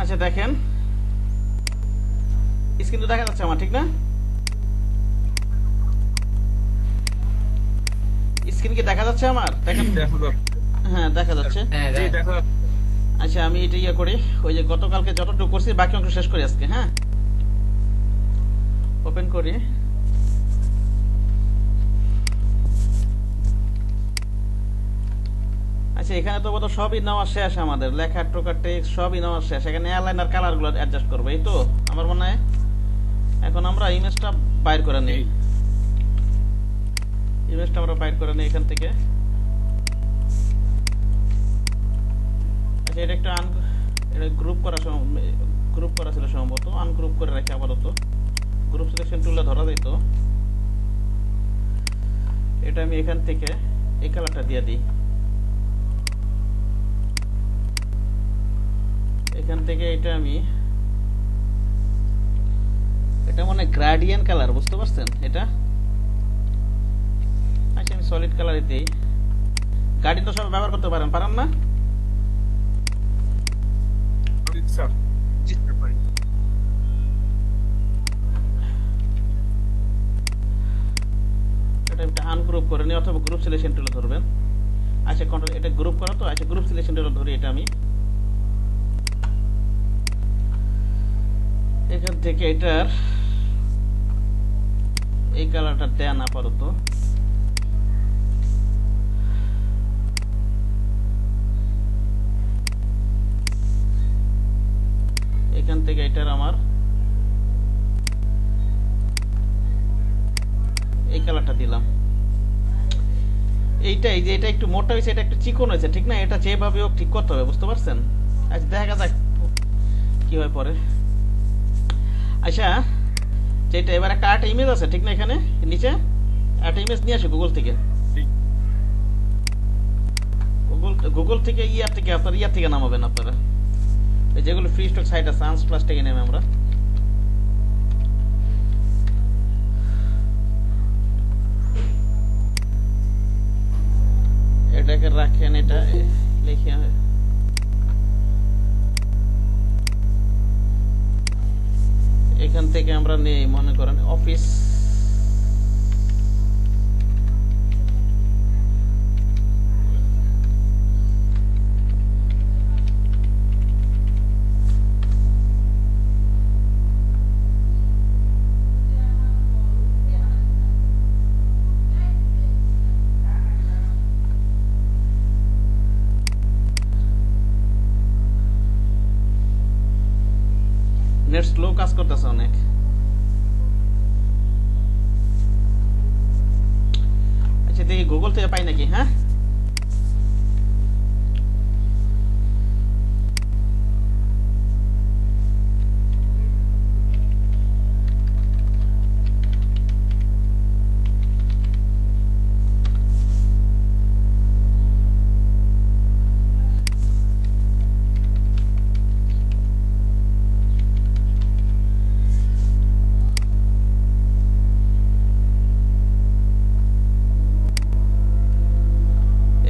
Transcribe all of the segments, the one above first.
আচ্ছা দেখেন স্ক্রিন তো দেখা যাচ্ছে আমার, ঠিক না? স্ক্রিন কি দেখা যাচ্ছে আমার? দেখেন। হ্যাঁ দেখা যাচ্ছে। আচ্ছা আমি এটা ইয়ে করি, ওই যে গতকালকে যতটুকু করছি বাকি অংশ শেষ করি আজকে। হ্যাঁ ওপেন করি। আচ্ছা এখানে তো বোধহয় সবই নেওয়া শেষ, আমাদের লেখা টোকা টেক্সট সবই নেওয়া শেষ। এখানে এয়ারলাইন আর কালার গুলো অ্যাডজাস্ট করবো, এই তো আমার মনে হয়। এখন আমরা ইমেজটা বাইর করে নিই, ইমেজটা আমরা বাইর করে নিই এখান থেকে। আচ্ছা এটা একটু এটা গ্রুপ করা ছিল সম্ভবত, আনগ্রুপ করে রাখি আপাতত। গ্রুপ সিলেকশন টুলে ধরা যেত। এটা আমি এখান থেকে এই কালারটা দিয়ে দিই, এখান থেকে এটা আমি, এটা মানে গ্রেডিয়েন্ট কালার, বুঝতে পারছেন এটা? আচ্ছা আমি সলিড কালারই দিই। গাড়ি তো সব ব্যবহার করতে পারেন না? এটা একটা আনগ্রুপ করে নিই অথবা গ্রুপ সিলেকশন টুলে ধরবেন। আচ্ছা কন্ট্রোল, এটা গ্রুপ করা তো। আচ্ছা গ্রুপ সিলেকশন টুলে ধরি এটা আমি। এখান থেকে এটার এই কালারটা দেন আপাতত। এখান থেকে এটার আমার এই কালারটা দিলাম। এইটাই যে এটা একটু মোটা হয়েছে, এটা একটু চিকন হয়েছে, ঠিক না? এটা যেভাবে হোক ঠিক করতে হবে, বুঝতে পারছেন? আচ্ছা দেখা যাক কি হয় পরে। আচ্ছা যেটা এবার একটা আর্ট ইমেজ আছে, ঠিক না? এখানে নিচে একটা ইমেজ নিয়ে আসে গুগল থেকে। গুগল থেকে ইয়ার থেকে আপনার ইয়ার থেকে নামাবেন আপনারা, যেগুলো ফ্রি স্টক সাইট আছে আনস্প্লাস থেকে নেমে আমরা। এটাকে রাখেন, এটা লিখে এখান থেকে আমরা নেই, মনে করেন অফিস। নেট স্লো কাজ করতেছে অনেক। আচ্ছা দেখি গুগল থেকে পাই নাকি। হ্যাঁ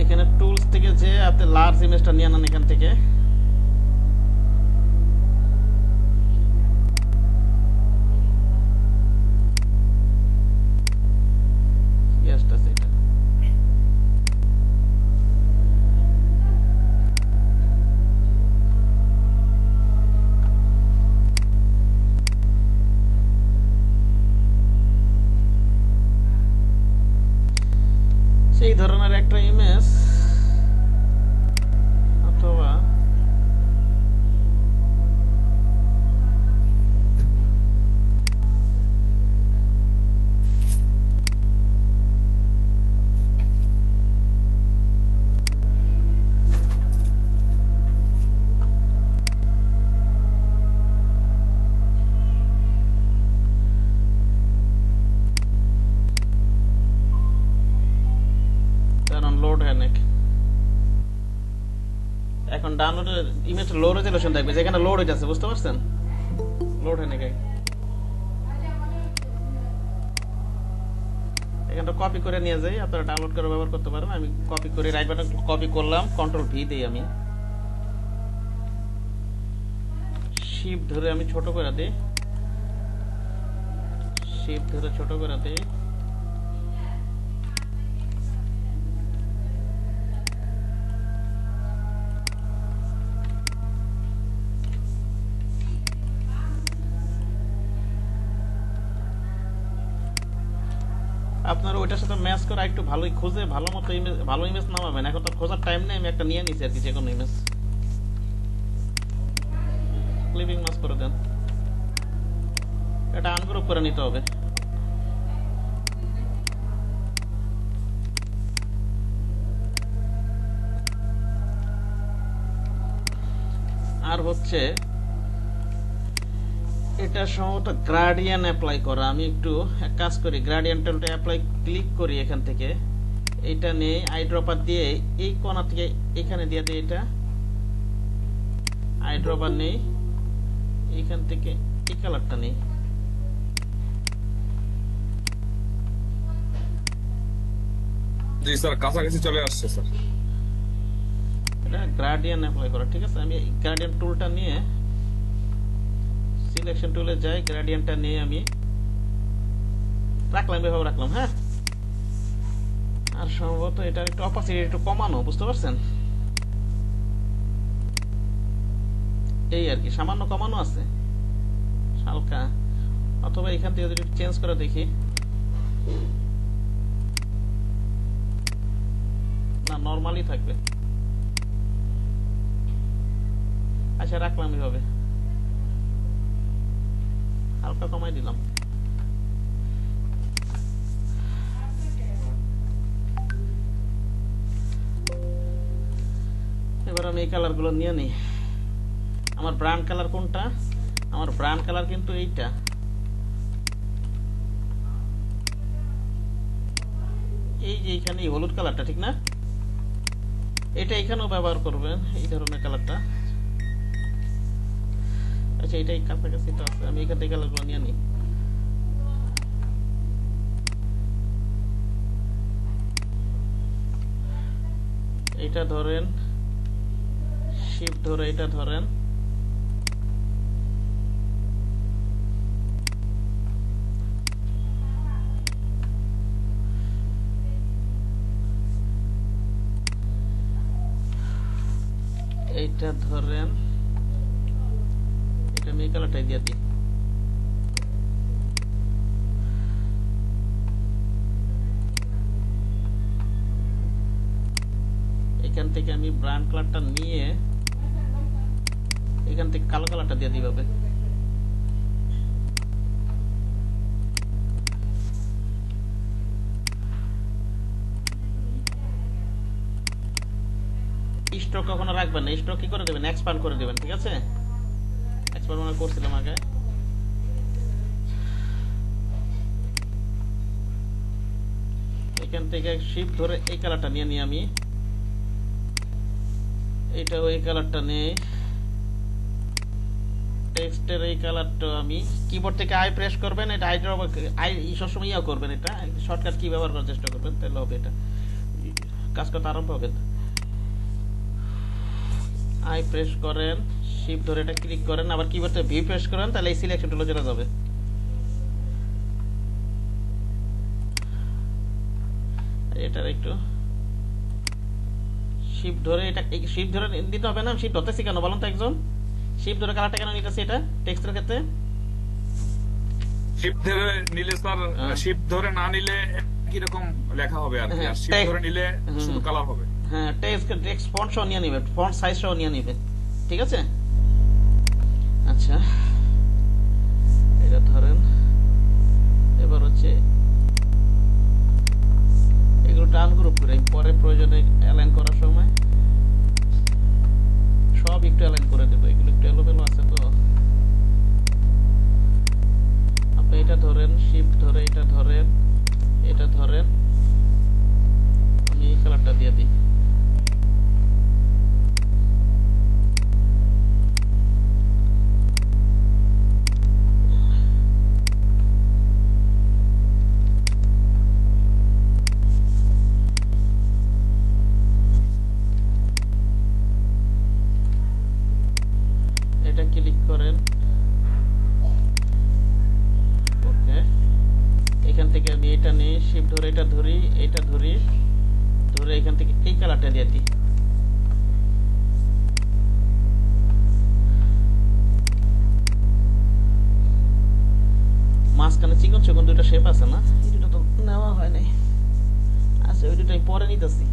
এখানে টুলস থেকে যে আপনি লার্জ ইমেজটা নিয়ে নেন এখান থেকে। সেই ধরনের একটা ইমেজ অথবা লোড হয় নাকি। এখন ডাউনলোডের ইমেজ লো রেজোলিউশন দেখবে, যেখানে লোড হয়ে যাচ্ছে, বুঝতে পারছেন? লোড হয় নাকি। এখানটা কপি করে নিয়ে যাই, আপনারা ডাউনলোড করে ব্যবহার করতে পারেন। আমি কপি করে রাইট বাটন কপি করলাম, কন্ট্রোল ভি দিই আমি, শিপ ধরে আমি ছোট করে দিই, শিপ ধরে ছোট করে দিই। আপনারা ওইটার সাথে ম্যাচ করে একটু ভালোই খুঁজে ভালো মতো ইমেজ, ভালো ইমেজ নামাবেন। এখন তো খোঁজার টাইম নেই, আমি একটা নিয়ে নিছি আর কি, যে কোনো ইমেজ ক্লিপিং মাস করে দেন। এটা আনগ্রুপ করে নিতে হবে। আর হচ্ছে এটা সম্ভবত গ্রাডিয়ান অ্যাপ্লাই করা। আমি একটু এক কাজ করি, গ্রাডিয়ান টুলটা অ্যাপ্লাই ক্লিক করি এখান থেকে, এইটা নেই আইড্রপার দিয়ে এই কোণা থেকে এখানে দিয়ে দিই, এটা আইড্রপার নেই, এখান থেকে এই কালারটা নেই, জি স্যার কাছাকাছি চলে আসছে স্যার। এটা গ্রাডিয়ান অ্যাপ্লাই করা, ঠিক আছে। আমি গ্রাডিয়ান টুলটা নিয়ে সিলেকশন টুলে যাই, গ্রেডিয়েন্টটা নিয়ে আমি রাখলাম, এভাবে রাখলাম। হ্যাঁ, আর সম্ভবত এটা একটু অপাসিটি একটু কমানো, বুঝতে পারছেন? এই আর কি, সামান্য কমানো আছে হালকা, অথবা এখান থেকে যদি চেঞ্জ করে দেখি, না নরমালি থাকবে। আচ্ছা রাখলাম এভাবে, হালকা কমাই দিলাম। এবার আমি এই কালার গুলো নিয়ে নিই। আমার ব্রান্ড কালার কোনটা? আমার ব্রান্ড কালার কিন্তু এইটা, এই যে এখানে এই হলুদ কালারটা, ঠিক না? এটা এখানেও ব্যবহার করবেন, এই ধরনের কালারটা। আচ্ছা এটাই কাছাকাছি তো আছে, আমি এখান থেকে কালারগুলো নিয়ে নিই। এটা ধরেন, শিফট ধরে এটা ধরেন, এইটা ধরেন, এটা আমি এই কালারটাই দিয়ে দিই। এখান থেকে আমি ব্রাউন কালারটা নিয়ে এখান থেকে কালো কালারটা দিয়ে দিই ভাবে। স্ট্রোক কখনো রাখবেন না, স্ট্রোক কি করে দেবেন? এক্সপ্যান্ড করে দেবেন, ঠিক আছে? এক্সপ্যান্ড মনে করছিলাম আগে। এখান থেকে শিফট ধরে এই কালারটা নিয়ে নিই আমি, এটা ওই কালারটা নেই, টেক্সটের এই কালারটা আমি কিবোর্ড থেকে আই প্রেস করবেন, এটা আই সবসময় ইয়া করবেন, এটা শর্টকাট কি ব্যবহার করার চেষ্টা করবেন, তাহলে হবে এটা কাজ করতে আরম্ভ হবে। আই প্রেস করেন, শিফট ধরে এটা ক্লিক করেন, আবার কিবোর্ড থেকে ভি প্রেস করেন, তাহলে এই সিলেকশন টুলে চলে যাবে। এটার একটু শিফট ধরে এটা শিফট ধরে দিতে হবে না, শিফট ধরতেছি কেন বলুন তো একজন? শিফট ধরে কালারটা কেন নিতেছি এটা টেক্সটের ক্ষেত্রে? শিফট ধরে নিলে স্যার, শিফট ধরে না নিলে কি রকম লেখা হবে আর কি, আর শিফট ধরে নিলে শুধু কালার হবে। হ্যাঁ, টেক্সট ফন্ট সহ নিয়ে নিবে, ফন্ট সাইজ সহ নিয়ে নিবে, ঠিক আছে? আচ্ছা এটা ধরেন, এবার হচ্ছে এগুলো টান গ্রুপ করে পরে প্রয়োজনে অ্যালাইন করার সময় সব একটু অ্যালাইন করে দেবো, এগুলো একটু এলোমেলো আছে তো। আপনি এটা ধরেন, শিফট ধরে এটা ধরেন, এটা ধরেন, আমি এই কালারটা দিয়ে দিই। এটা ক্লিক করেন, ওকে। এখান থেকে আমি এটা নিয়ে শিফট ধরে এটা ধরি, এটা ধরে এখান থেকে এই কালারটা দিয়ে দিই। মাঝখানে চিকন চিকন দুইটা শেপ আছে না, এই দুটো তো নেওয়া হয় নাই। আচ্ছা, ওই দুটো আমি পরে নিতেছি।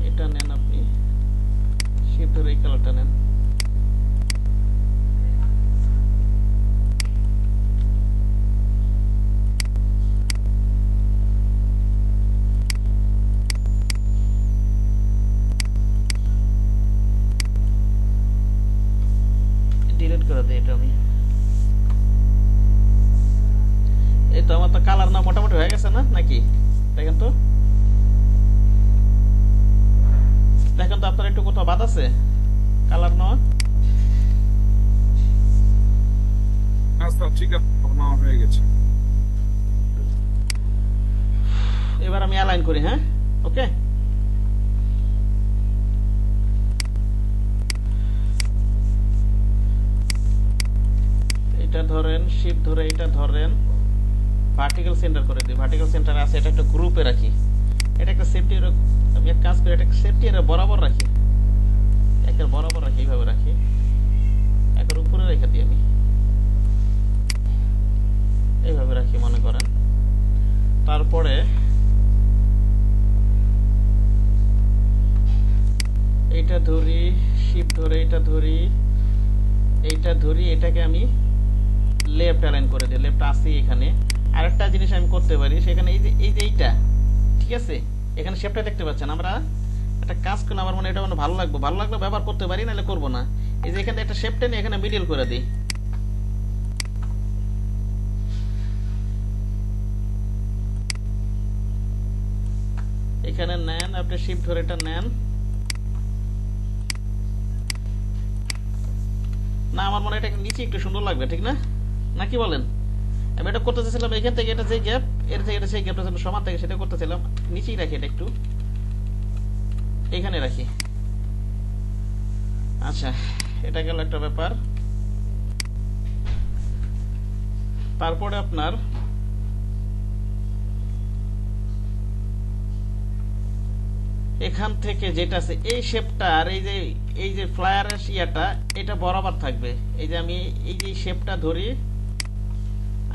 এটা নেন আপনি, শিফট ধরে এই কালারটা নেন। ডিলিট করে দিই এটা আমি। এই তো আমার তো কালার না মোটামুটি হয়ে গেছে না নাকি? দেখেন তো, দেখেন তো আপনার একটু কোথাও বাদ আছে কালার নেওয়া? আচ্ছা ঠিক আছে, নেওয়া হয়ে গেছে। এবার আমি অ্যালাইন করি, হ্যাঁ, ওকে। এটা ধরেন, শিফট ধরে এটা ধরেন, ভার্টিক্যাল সেন্টার করে দিই। ভার্টিক্যাল সেন্টার আছে, এটা একটা গ্রুপে রাখি। এটা একটা সেফটি, আমি এক কাজ করি, এটা সেফটি এর বরাবর রাখি, একের বরাবর রাখি, এইভাবে রাখি, একের উপরে রেখে দিই আমি, এইভাবে রাখি মনে করেন। তারপরে এইটা ধরি, শিফট ধরে এটা ধরি, এইটা ধরি, এটাকে আমি লেফট অ্যালাইন করে দিই। লেফট আসি এখানে। আরেকটা জিনিস আমি করতে পারি, সেখানে এই যে এইটা, ঠিক আছে, এখানে শেপটা দেখতে পাচ্ছেন। আমরা একটা কাজ করলে আমার মনে এটা মানে ভালো লাগলে ব্যবহার করতে পারি, নাহলে করবো না। এই যে এখানে একটা শেপটা নিয়ে এখানে মিডল করে দিই। এখানে নেন আপনি, শিফট ধরে এটা নেন। না, আমার মনে হয় এটা নিচে একটু সুন্দর লাগবে, ঠিক না? নাকি বলেন? আমি এটা করতে চাইছিলাম এখান থেকে এটা যে গ্যাপ, এর থেকে এটা সেই গ্যাপটা যেন সমান থাকে, সেটা করতেছিলাম। নিচেই রাখি এটা, একটু এখানে রাখি। আচ্ছা, এটা গেল একটা ব্যাপার। তারপরে আপনার এখান থেকে যেটা আছে এই শেপটা, আর এই যে ফ্লায়ারের ইয়াটা, এটা বরাবর থাকবে। এই যে আমি এই যে শেপটা ধরি,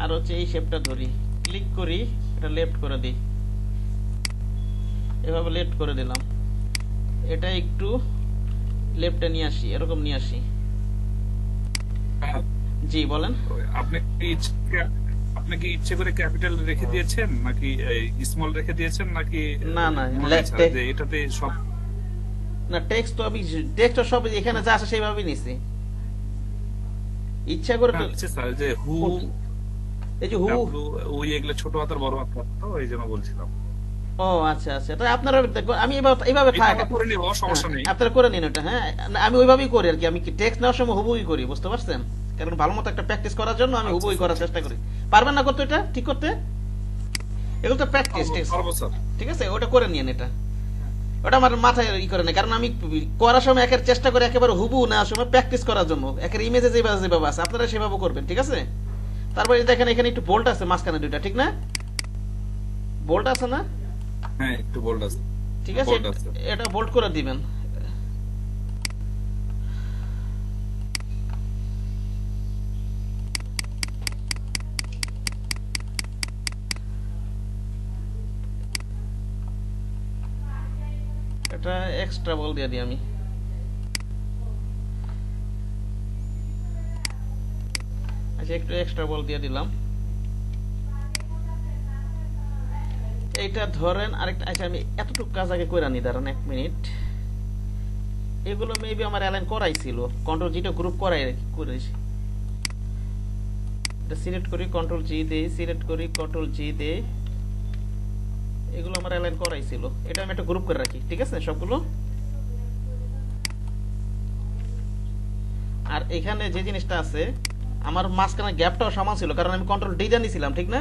আর হচ্ছে এই শেপটা ধরি, ক্লিক করি, এটা লেফট করে দিই, এভাবে লেফট করে দিলাম। এটা একটু লেফটে নিয়ে আসি, এরকম নিয়ে আসি। জি বলেন। আপনি কি ইচ্ছে করে ক্যাপিটাল রেখে দিয়েছেন নাকি স্মল রেখে দিয়েছেন নাকি? না না, এটাতে সব না, টেক্সট তো আমি টেক্সট সব এখানে যা আছে সেইভাবেই নিছি, ইচ্ছা করে তো। আচ্ছা স্যার, যে হু, এই যে হু, ওই এগুলো ছোট হাতের বড় হাতের, তো এই জন্য বলছিলাম। ও আচ্ছা আচ্ছা, তাই আপনারা আমি এইভাবে করে নিব, সমস্যা নেই। আপনারা করে নিন ওটা। হ্যাঁ, আমি ওইভাবেই করি আর কি। আমি টেক্সট নেওয়ার সময় হুবুই করি, বুঝতে পারছেন? কারণ ভালো মতো একটা প্র্যাকটিস করার জন্য আমি হুবুই করার চেষ্টা করি। পারবেন না করতে এটা ঠিক করতে? এগুলো তো প্র্যাকটিস, ঠিক আছে? ওটা করে নিন। এটা ওটা আমার মাথায় ই করে না, কারণ আমি করার সময় একের চেষ্টা করি একেবারে হুবু নেওয়ার সময় প্র্যাকটিস করার জন্য, একের ইমেজে যেভাবে আছে আপনারা সেভাবে করবেন, ঠিক আছে? তারপরে দেখেন এখানে একটু বোল্ট আছে মাঝখানে দুইটা, ঠিক না? বোল্ট আছে না? হ্যাঁ, একটু বোল্ড আছে, ঠিক আছে, এটা বোল্ট করে দিবেন। এটা এক্সট্রা বল দিয়ে দিই আমি। আচ্ছা, একটু এক্সট্রা বল দিয়ে দিলাম। এইটা ধরেন আরেকটা। আচ্ছা, আমি এতটুকু কাজ আগে করে আনি, দাঁড়ান 1 মিনিট। এগুলো মেবি আমার অ্যালাইন করাই ছিল, কন্ট্রোল জিটা গ্রুপ করেছি। এটা সিলেক্ট করি, কন্ট্রোল জি দেই, সিলেক্ট করি, কন্ট্রোল জি দেই। এগুলো আমার অ্যালাইন করাই ছিল, এটা আমি একটা গ্রুপ করে রাখি, ঠিক আছে সবগুলো। আর এখানে যে জিনিসটা আছে, আমার মাঝখানে গ্যাপটাও সমান ছিল, কারণ আমি কন্ট্রোল ডি জানিয়েছিলাম, ঠিক না?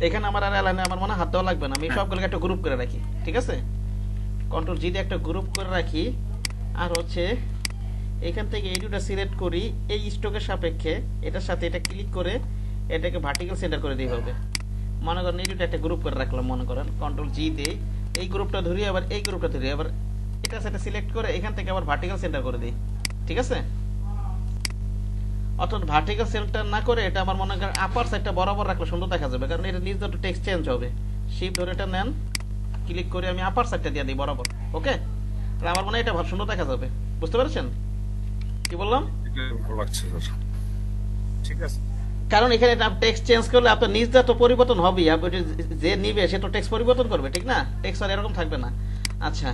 এখানে আমার আর অ্যালাইনে আমার মনে হাত দেওয়া লাগবে না, আমি সবগুলোকে একটা গ্রুপ করে রাখি, ঠিক আছে? কন্ট্রোল জি দিয়ে একটা গ্রুপ করে রাখি, আর হচ্ছে এখান থেকে এই দুটো সিলেক্ট করি, এই স্ট্রোকের সাপেক্ষে এটার সাথে এটা ক্লিক করে এটাকে ভার্টিক্যাল সেন্টার করে দিই হবে। মনে করেন এই দুটো একটা গ্রুপ করে রাখলাম, মনে করেন কন্ট্রোল জি দিয়ে এই গ্রুপটা ধরি, আবার এই গ্রুপটা ধরি, আবার এটা সাথে সিলেক্ট করে এখান থেকে আবার ভার্টিক্যাল সেন্টার করে দিই, ঠিক আছে। অর্থাৎ ভার্টিক্যাল সেন্টার না করে এটা আমার মনে করেন আপার সাইডটা বরাবর রাখলে সুন্দর দেখা যাবে, কারণ এটা নিজ একটু টেক্সট চেঞ্জ হবে। শিফট ধরে এটা নেন, ক্লিক করে আমি আপার সাইডটা দিয়ে দিই বরাবর, ওকে। তাহলে আমার মনে হয় এটা ভালো সুন্দর দেখা যাবে, বুঝতে পেরেছেন কি বললাম? ঠিক আছে, কারণ এখানে টেক্সট চেঞ্জ করলে আপনার নিজটা তো পরিবর্তন হবেই, যে নিবে সে তো টেক্সট পরিবর্তন করবে, ঠিক না? টেক্সট আর এরকম থাকবে না। আচ্ছা,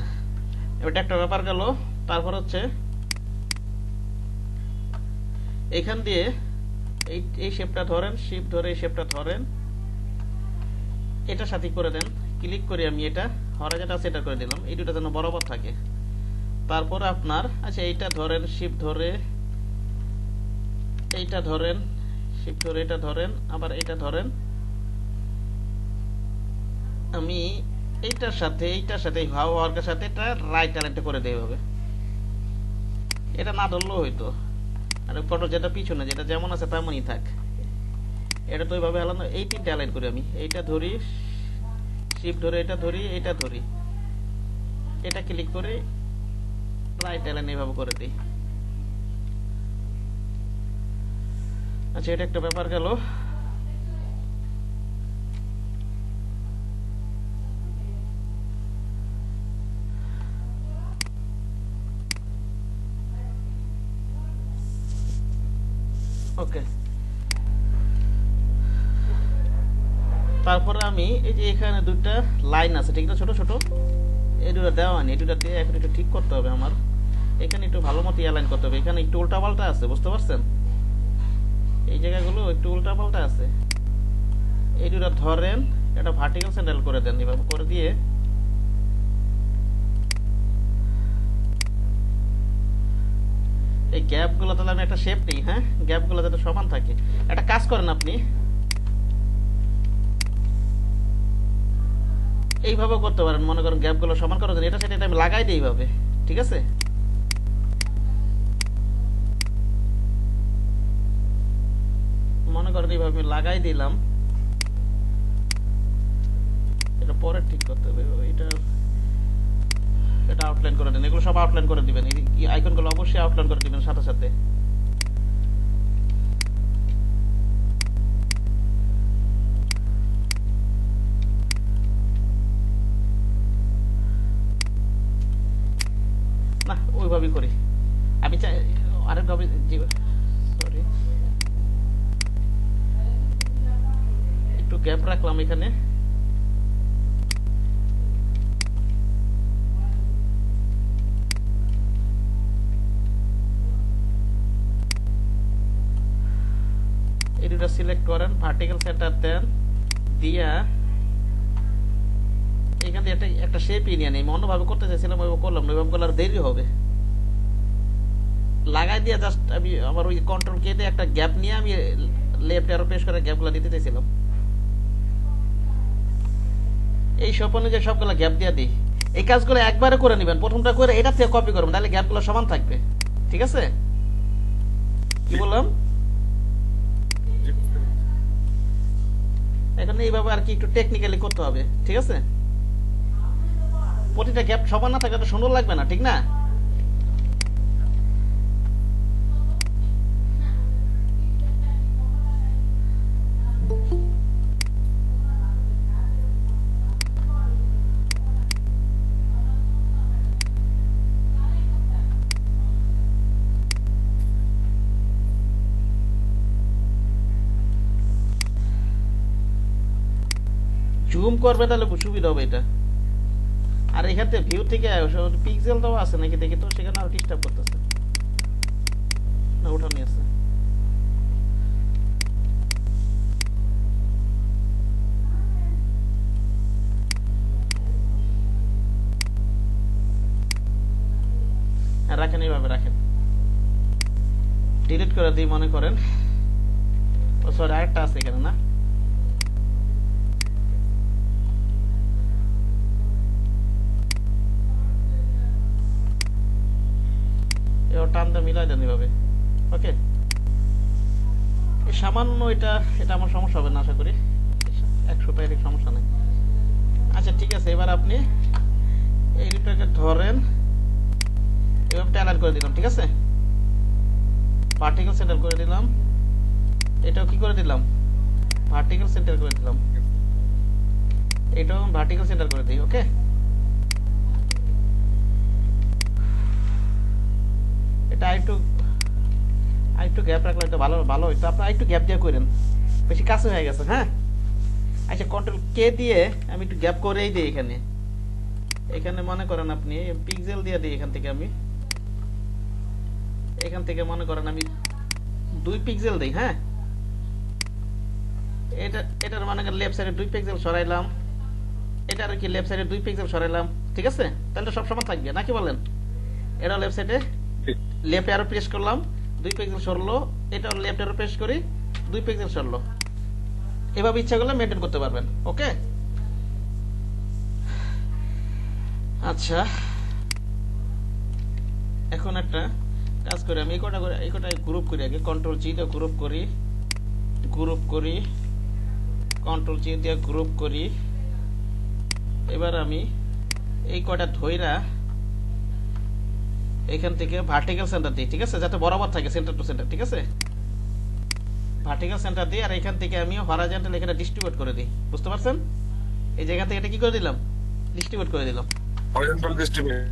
এটা একটা ব্যাপার গেল। তারপর হচ্ছে এখান দিয়ে এই শেপটা ধরেন, শিফট ধরে এই শেপটা ধরেন, এটা সাথে করে দেন, ক্লিক করে আমি এটা হরাইজন্টাল সেন্টার করে দিলাম, এই দুটো যেন বরাবর থাকে। তারপর আপনার আচ্ছা এইটা ধরেন, শিফট ধরে এইটা ধরেন, শিফট ধরে এটা ধরেন, আবার এটা ধরেন, আমি এইটার সাথে হাওয়ার সাথে এটা রাইট অ্যালাইনটা করে দেই হবে। এটা না ধরলেও হইতো, আর ফটো যেটা পিছনে যেটা যেমন আছে তেমনই থাক, এটা তো ওইভাবে হেলানো। এই তিনটা অ্যালাইন করি আমি, এইটা ধরি, শিফট ধরে এটা ধরি, এটা ধরি, এটা ক্লিক করে রাইট অ্যালাইন এইভাবে করে দিই। আচ্ছা, এটা একটা ব্যাপার গেল। ওকে, তারপরে আমি এই যে এখানে দুইটা লাইন আছে, ঠিক না, ছোট ছোট, এই দুটো দেওয়া নেই, এই দুটো দিয়ে এখন একটু ঠিক করতে হবে আমার। এখানে একটু ভালো মতো অ্যালাইন করতে হবে, এখানে একটু উল্টা পাল্টা আছে, বুঝতে পারছেন? এই জায়গাগুলো একটু উল্টা পাল্টা আছে। এই দুটো ধরেন, এটা ভার্টিক্যাল সেন্টার করে দেন, এভাবে করে দিয়ে এই গ্যাপগুলো তাহলে আমি একটা শেপ নিই, হ্যাঁ, গ্যাপগুলো যাতে সমান থাকে। একটা কাজ করেন আপনি, এইভাবে করতে পারেন, মনে করেন গ্যাপগুলো সমান করার জন্য এটা সেটা আমি লাগাই দিই এইভাবে, ঠিক আছে। মনে করেন এইভাবে আমি লাগাই দিলাম, এটা পরে ঠিক করতে হবে। এটা আউটলাইন করে দেন, এগুলো সব আউটলাইন করে দিবেন, এই আইকনগুলো অবশ্যই আউটলাইন করে দিবেন সাথে সাথে। না, ওইভাবেই করি আমি, চাই আরেকভাবে, সরি, একটু গ্যাপ রাখলাম এখানে। এই দুটো সিলেক্ট করেন, ভার্টিক্যাল সেন্টার দেন, দিয়া এখান থেকে একটা শেপ নিয়ে নেই। অন্যভাবে করতে চাইছিলাম, ওইভাবে করলাম না, ওইভাবে করলে আর দেরি হবে। লাগাই দিয়ে জাস্ট আমি আমার ওই কন্ট্রোল কে দিয়ে একটা গ্যাপ নিয়ে আমি লেফট অ্যারো প্রেস করে গ্যাপগুলো দিতে চাইছিলাম। এই সব অনুযায়ী সবগুলো গ্যাপ দিয়ে দিই। এই কাজগুলো একবারে করে নেবেন, প্রথমটা করে এটা থেকে কপি করবেন, তাহলে গ্যাপগুলো সমান থাকবে, ঠিক আছে? কি বললাম? এখন এইভাবে আর কি একটু টেকনিক্যালি করতে হবে, ঠিক আছে? প্রতিটা গ্যাপ সমান না থাকলে তো সুন্দর লাগবে না, ঠিক না? জুম করবে তাহলে সুবিধা হবে এটা। আর এখান থেকে ভিউ থেকে পিক্সেল দেওয়া আছে নাকি দেখি তো, সেখানে আরো ডিস্টার্ব করতেছে না, ওঠানি আছে। হ্যাঁ, রাখেন, এইভাবে রাখেন, ডিলিট করে দিই মনে করেন। ও সরি, আরেকটা আছে এখানে না, টান দিয়ে মিলাই দেন এভাবে। ওকে, এই সামান্য এটা আমার সমস্যা হবে না আশা করি, 100 এর সমস্যা নেই। আচ্ছা ঠিক আছে, এবার আপনি এই দুটাকে ধরেন, এভাবে অ্যালাইন করে দিলাম, ঠিক আছে, ভার্টিক্যাল সেন্টার করে দিলাম, এটাও কি করে দিলাম, ভার্টিক্যাল সেন্টার করে দিলাম, এটাও ভার্টিক্যাল সেন্টার করে দিই। ওকে, এটা আরেকটু গ্যাপ রাখলে এটা ভালো হইতো, আপনি আরেকটু গ্যাপ দিয়ে করেন, বেশি কাছে হয়ে গেছে। হ্যাঁ, আচ্ছা কন্ট্রোল কে দিয়ে আমি একটু গ্যাপ করেই দিই এখানে মনে করেন আপনি পিক্সেল দিয়ে দিই, এখান থেকে মনে করেন আমি 2 পিক্সেল দিই। হ্যাঁ, এটার মানে লেফট সাইডে 2 পিক্সেল সরাইলাম, এটার কি লেফট সাইডে 2 পিক্সেল সরাইলাম, ঠিক আছে, তাহলে সব সমান থাকবে নাকি বলেন? এটা লেফট সাইডে লেফট অ্যারো প্রেস করলাম, 2 পিক্সেল সরলো, এটা লেফট অ্যারো প্রেস করি, 2 পিক্সেল সরলো, এভাবে ইচ্ছা করলে মেনটেন করতে পারবেন। ওকে, আচ্ছা এখন একটা কাজ করি, আমি এই কটা গ্রুপ করি, আগে কন্ট্রোল জি দিয়ে গ্রুপ করি, কন্ট্রোল জি দিয়ে গ্রুপ করি। এবার আমি এই কয়টা ধইরা এখান থেকে ভার্টিক্যাল সেন্টার দিই, ঠিক আছে, যাতে বরাবর থাকে সেন্টার টু সেন্টার, ঠিক আছে, ভার্টিক্যাল সেন্টার দিই, আর এখান থেকে আমি হরাইজন্টাল এখানে ডিস্ট্রিবিউট করে দিই, বুঝতে পারছেন? এই জায়গা থেকে এটা কি করে দিলাম, ডিস্ট্রিবিউট করে দিলাম,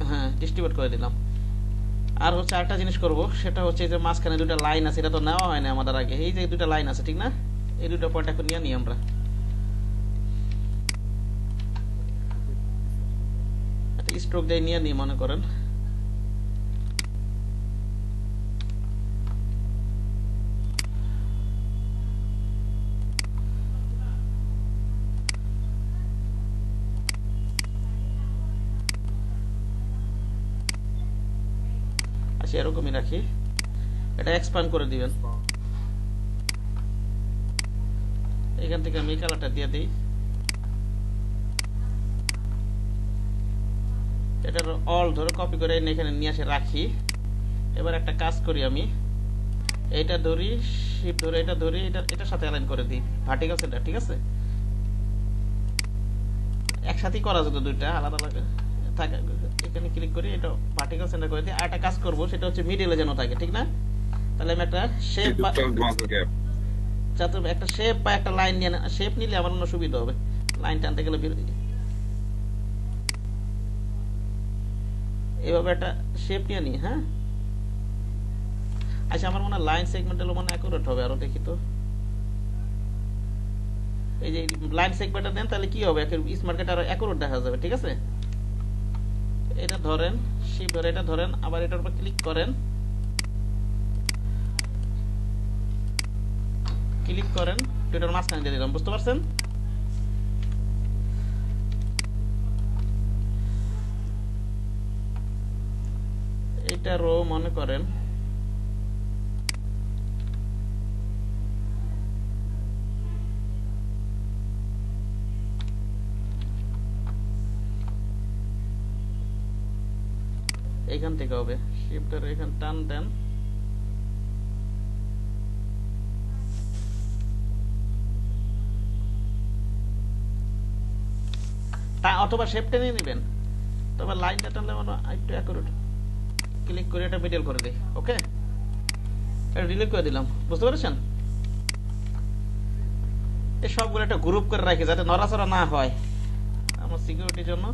হ্যাঁ ডিস্ট্রিবিউট করে দিলাম। আর হচ্ছে আরেকটা জিনিস করব, সেটা হচ্ছে যে মাঝখানে দুটো লাইন আছে, এটা তো নেওয়া হয় না আমাদের আগে, এই যে দুটো লাইন আছে ঠিক না, এই দুটো পয়েন্ট এখন নিয়ে নিই আমরা, একটা স্ট্রোক দিয়ে নিয়ে নিই মনে করেন, এরকমই রাখি, এটা এক্সপ্যান্ড করে দিবেন, এখান থেকে আমি কালারটা দিয়ে দিই, এটার অল ধরে কপি করে এখানে নিয়ে এসে রাখি। এবার একটা কাজ করি, আমি এইটা ধরি, শিফট ধরে এটা ধরি, এটার সাথে অ্যালাইন করে দিই ভার্টিক্যাল সেন্টার, ঠিক আছে, একসাথেই করা যেত, দুইটা আলাদা আলাদা থাকে, এখানে ক্লিক করি, এটা ভার্টিক্যাল সেন্টার করে দিই। আর একটা কাজ করব, সেটা হচ্ছে মিডলে যেন থাকে, ঠিক না, তাহলে আমি একটা শেপ একটা শেপ বা একটা লাইন নিয়ে, শেপ নিলে আমার অন্য সুবিধা হবে, লাইন টানতে গেলে এইভাবে একটা শেপ নিয়ে নিই। হ্যাঁ, আচ্ছা আমার মনে হয় লাইন সেগমেন্ট হলো মনে অ্যাকুরেট হবে, আরো দেখি তো, এই যে লাইন সেগমেন্টটা দেন, তাহলে কি হবে, স্মার্ট কার্ড আরো অ্যাকুরেট দেখা যাবে, ঠিক আছে, এটা ধরেন, শিফট ধরে এটা ধরেন, আবার এটার উপর ক্লিক করেন, দুটোর মাঝখানে দিয়ে দিলাম, বুঝতে পারছেন? এটারও মনে করেন এখান থেকে হবে, শিফটের এখান টান দেন, অথবা শেপ টেনে নেবেন, তবে লাইনটা টানলে মনে হয় একটু অ্যাকুরেট, ক্লিক করে এটা মিডল করে দিই। ওকে, এটা ডিলিট করে দিলাম, বুঝতে পেরেছেন? এই সবগুলো একটা গ্রুপ করে রাখি যাতে নড়াচড়া না হয় আমার সিকিউরিটির জন্য,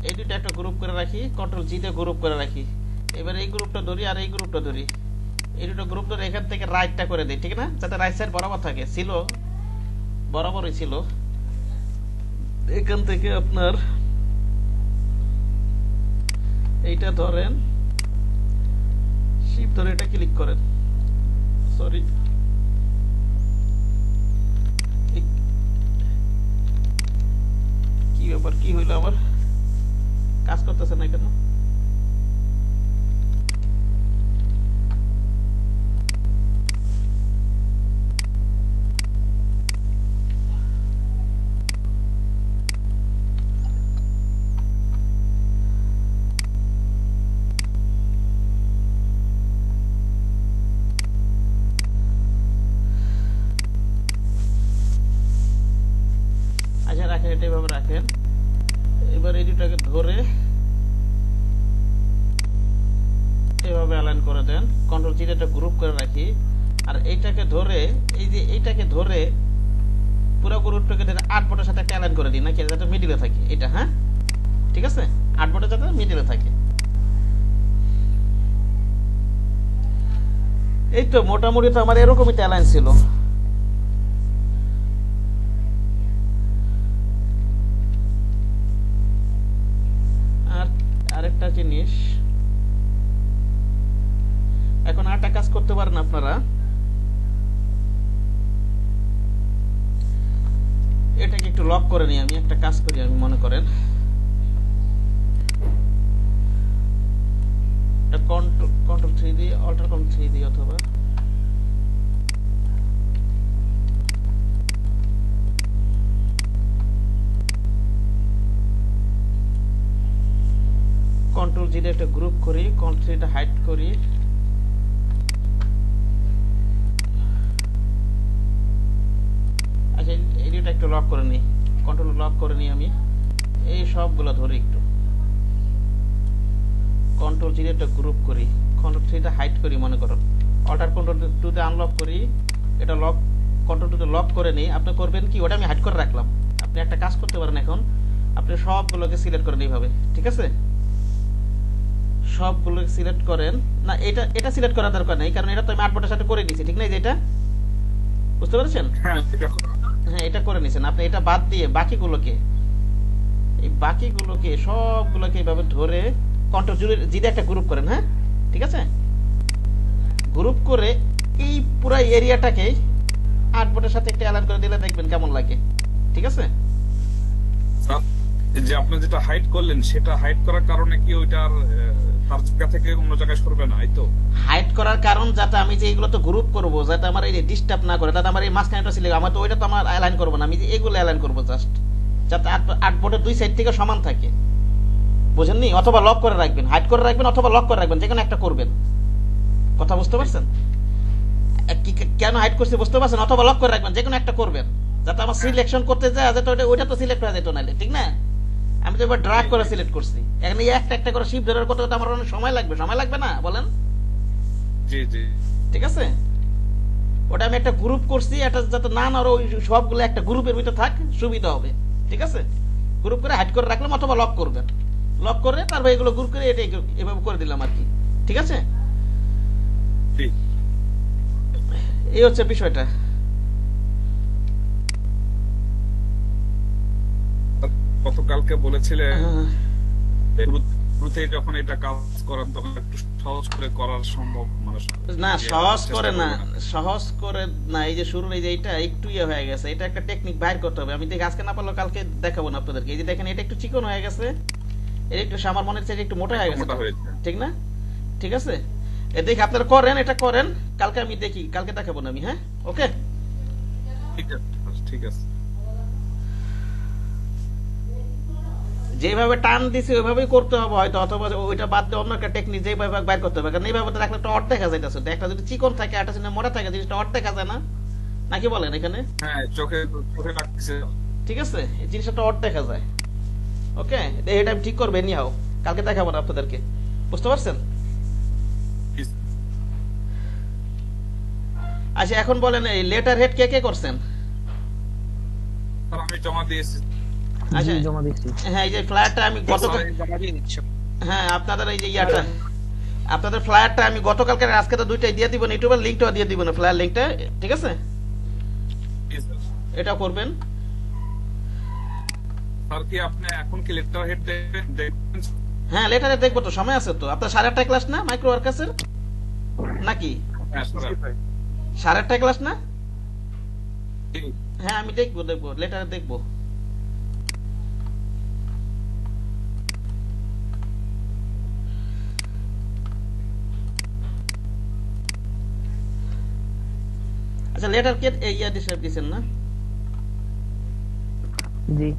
এই দুটো একটা গ্রুপ করে রাখি, কন্ট্রোল জি তে গ্রুপ করে রাখি। এবার এই গ্রুপটা ধরি আর এই গ্রুপটা ধরি, এই দুটো গ্রুপ ধরে এখান থেকে রাইটটা করে দিই, ঠিক না, যাতে রাইট সাইড বরাবর থাকে, ছিল বরাবরই ছিল, এখান থেকে আপনার এইটা ধরেন, শিফট ধরে এটা ক্লিক করেন, সরি কি ব্যাপার, কি হইলো আমার, কাজ করতেছে না কেন? ধরে এভাবে অ্যালাইন করে দেন, কন্ট্রোল জি এটা গ্রুপ করে রাখি, আর এইটাকে ধরে এই যে এইটাকে ধরে পুরো গ্রুপটাকে 8 বোর্ডের সাথে একটা অ্যালাইন করে দিই, নাকি যাতে মিডিলে থাকে এটা। হ্যাঁ ঠিক আছে, 8 বোর্ডের যাতে মিডিলে থাকে। এই তো মোটামুটি তো আমার এরকমই অ্যালাইন ছিল। আর আরেকটা জিনিস, এখন আরেকটা কাজ করতে পারেন আপনারা, এটাকে একটু লক করে নিই। আমি একটা কাজ করি, আমি মনে করেন কন্ট্রোল 3 দিয়ে, অল্টার কন্ট্রোল 3 দিয়ে, অথবা কন্ট্রোল জি দিয়ে একটা গ্রুপ করি, কন্ট্রোল 3 টা হাইড করি, আচ্ছা এডিটা একটু লক করে নিই, কন্ট্রোল লক করে নিই। আমি এই সবগুলো ধরি, একটু কন্ট্রোল জি দিয়ে একটা গ্রুপ করি, কন্ট্রোল 3 টা হাইড করি, মনে করুন অল্টার কন্ট্রোল 2 তে আনলক করি, এটা লক, কন্ট্রোল 2 তে লক করে নিই। আপনি করবেন কি, ওটা আমি হাইড করে রাখলাম। আপনি একটা কাজ করতে পারেন, এখন আপনি সবগুলোকে সিলেক্ট করেন এইভাবে, ঠিক আছে? সবগুলোকে সিলেক্ট করেন না, এটা সিলেক্ট করার দরকার নেই, কারণ এটা তো আমি 8 বোর্ডের সাথে করে দিয়েছি, ঠিক না? যেটা বুঝতে পেরেছেন? হ্যাঁ এটা করে নিয়েছেন আপনি। এটা বাদ দিয়ে বাকিগুলোকে, এই বাকিগুলোকে সবগুলোকে এইভাবে ধরে কন্ট্রোল জি দিয়ে একটা গ্রুপ করেন। হ্যাঁ ঠিক আছে, গ্রুপ করে এই পুরো এরিয়াটাকে 8 বোর্ডের সাথে একটা অ্যালাইন করে দিলে দেখবেন কেমন লাগে, ঠিক আছে? যে আপনি যেটা হাইড করলেন, সেটা হাইড করার কারণে কি ওইটার তার জায়গা থেকে অন্য জায়গায় সরবে না, এই তো? হাইড করার কারণ যাতে আমি যে এগুলো তো গ্রুপ করব, যাতে আমার এই ডিস্টার্ব না করে, যাতে আমার এই মাঝখানেটা সিলেক্ট, আমার তো ওইটা তো আমার অ্যালাইন করব না, আমি যে এগুলো অ্যালাইন করব জাস্ট, যাতে 8 বোর্ডের দুই সাইড থেকে সমান থাকে, বুঝেননি? অথবা লক করে রাখবেন, হাইড করে রাখবেন অথবা লক করে রাখবেন, যে কোনো একটা করবেন। কথা বুঝতে পারছেন? কেন হাইড করছি বুঝতে পারছেন? অথবা লক করে রাখবেন, যে কোনো একটা করবেন, যাতে আমার সিলেকশন করতে যায়, যাতে ওইটা তো সিলেক্ট হয়ে যেত নাহলে, ঠিক না? আমি তো এবার ড্র্যাগ করে সিলেক্ট করছি, এখন এই একটা একটা করে শিফট ধরার করতে আমার অনেক সময় লাগবে, সময় লাগবে না বলেন? জি জি ঠিক আছে, ওটা আমি একটা গ্রুপ করছি, এটা যাতে না না ওই সবগুলো একটা গ্রুপের ভিতরে থাক, সুবিধা হবে, ঠিক আছে? গ্রুপ করে হাইড করে রাখলাম অথবা লক করবেন, লক করে তারপর এগুলো গ্রুপ করে এটা এভাবে করে দিলাম আর কি, ঠিক আছে? এই হচ্ছে বিষয়টা। গতকালকে বলেছিলে শুরুতে যখন এটা কাজ করান তখন একটু সহজ করে করার সম্ভব, মানে না সহজ করে না, সহজ করে না, এই যে শুরুর এই যে এটা একটু ইয়ে হয়ে গেছে, এটা একটা টেকনিক বাইর করতে হবে। আমি দেখি আজকে না পারলেও কালকে দেখাবো না আপনাদেরকে। এই যে দেখেন এটা একটু চিকন হয়ে গেছে, এটা একটু আমার মনে হচ্ছে একটু মোটা হয়ে গেছে, ঠিক না? ঠিক আছে, এ দেখি আপনারা করেন, এটা করেন, কালকে আমি দেখি, কালকে দেখাবো না আমি। হ্যাঁ ওকে, ঠিক আছে। যেভাবে টান দিছি ওইভাবেই করতে হবে হয়তো, অথবা ওইটা বাদ দিয়ে অন্য একটা টেকনিক যেভাবে বাইর করতে হবে, কারণ এইভাবে তো রাখলে একটা অর্ধ দেখা যাইতেছে, একটা যদি চিকন থাকে একটা যদি মোটা থাকে, জিনিসটা অর্ধ দেখা যায় না, নাকি বলেন? এখানে হ্যাঁ চোখে চোখে লাগতেছে, ঠিক আছে, এই জিনিসটা অর্ধ দেখা যায়। ওকে, এটা আমি ঠিক করবো নিহাও, কালকে দেখাবো না আপনাদেরকে, বুঝতে পারছেন? আচ্ছা এখন বলেন, এই লেটার হেড কে কে করছেন? আমি জমা দিয়েছি। আচ্ছা জমা দিয়েছি। হ্যাঁ এই যে ফ্লায়ারটা আমি গতকাল, হ্যাঁ আপনাদের এই যে ইয়াটা, আপনাদের ফ্লায়ারটা আমি গতকালকে আজকে তো দুইটাই দিয়ে দিব, ইউটিউবের লিংকটাও দিয়ে দিব না, ফ্লায়ার লিংকটা, ঠিক আছে? এটা করবেন। স্যার কি আপনি এখন কি লেটার হেড দেখবেন? হ্যাঁ লেটারে দেখবো তো, সময় আছে তো। আপনার 8:30 ক্লাস না মাইক্রো ওয়ার্কার্সের নাকি? 8:30 ক্লাস না? হ্যাঁ আমি দেখবো লেটারে দেখবো। আচ্ছা লেটার কে ইয়া দিছেন না? জি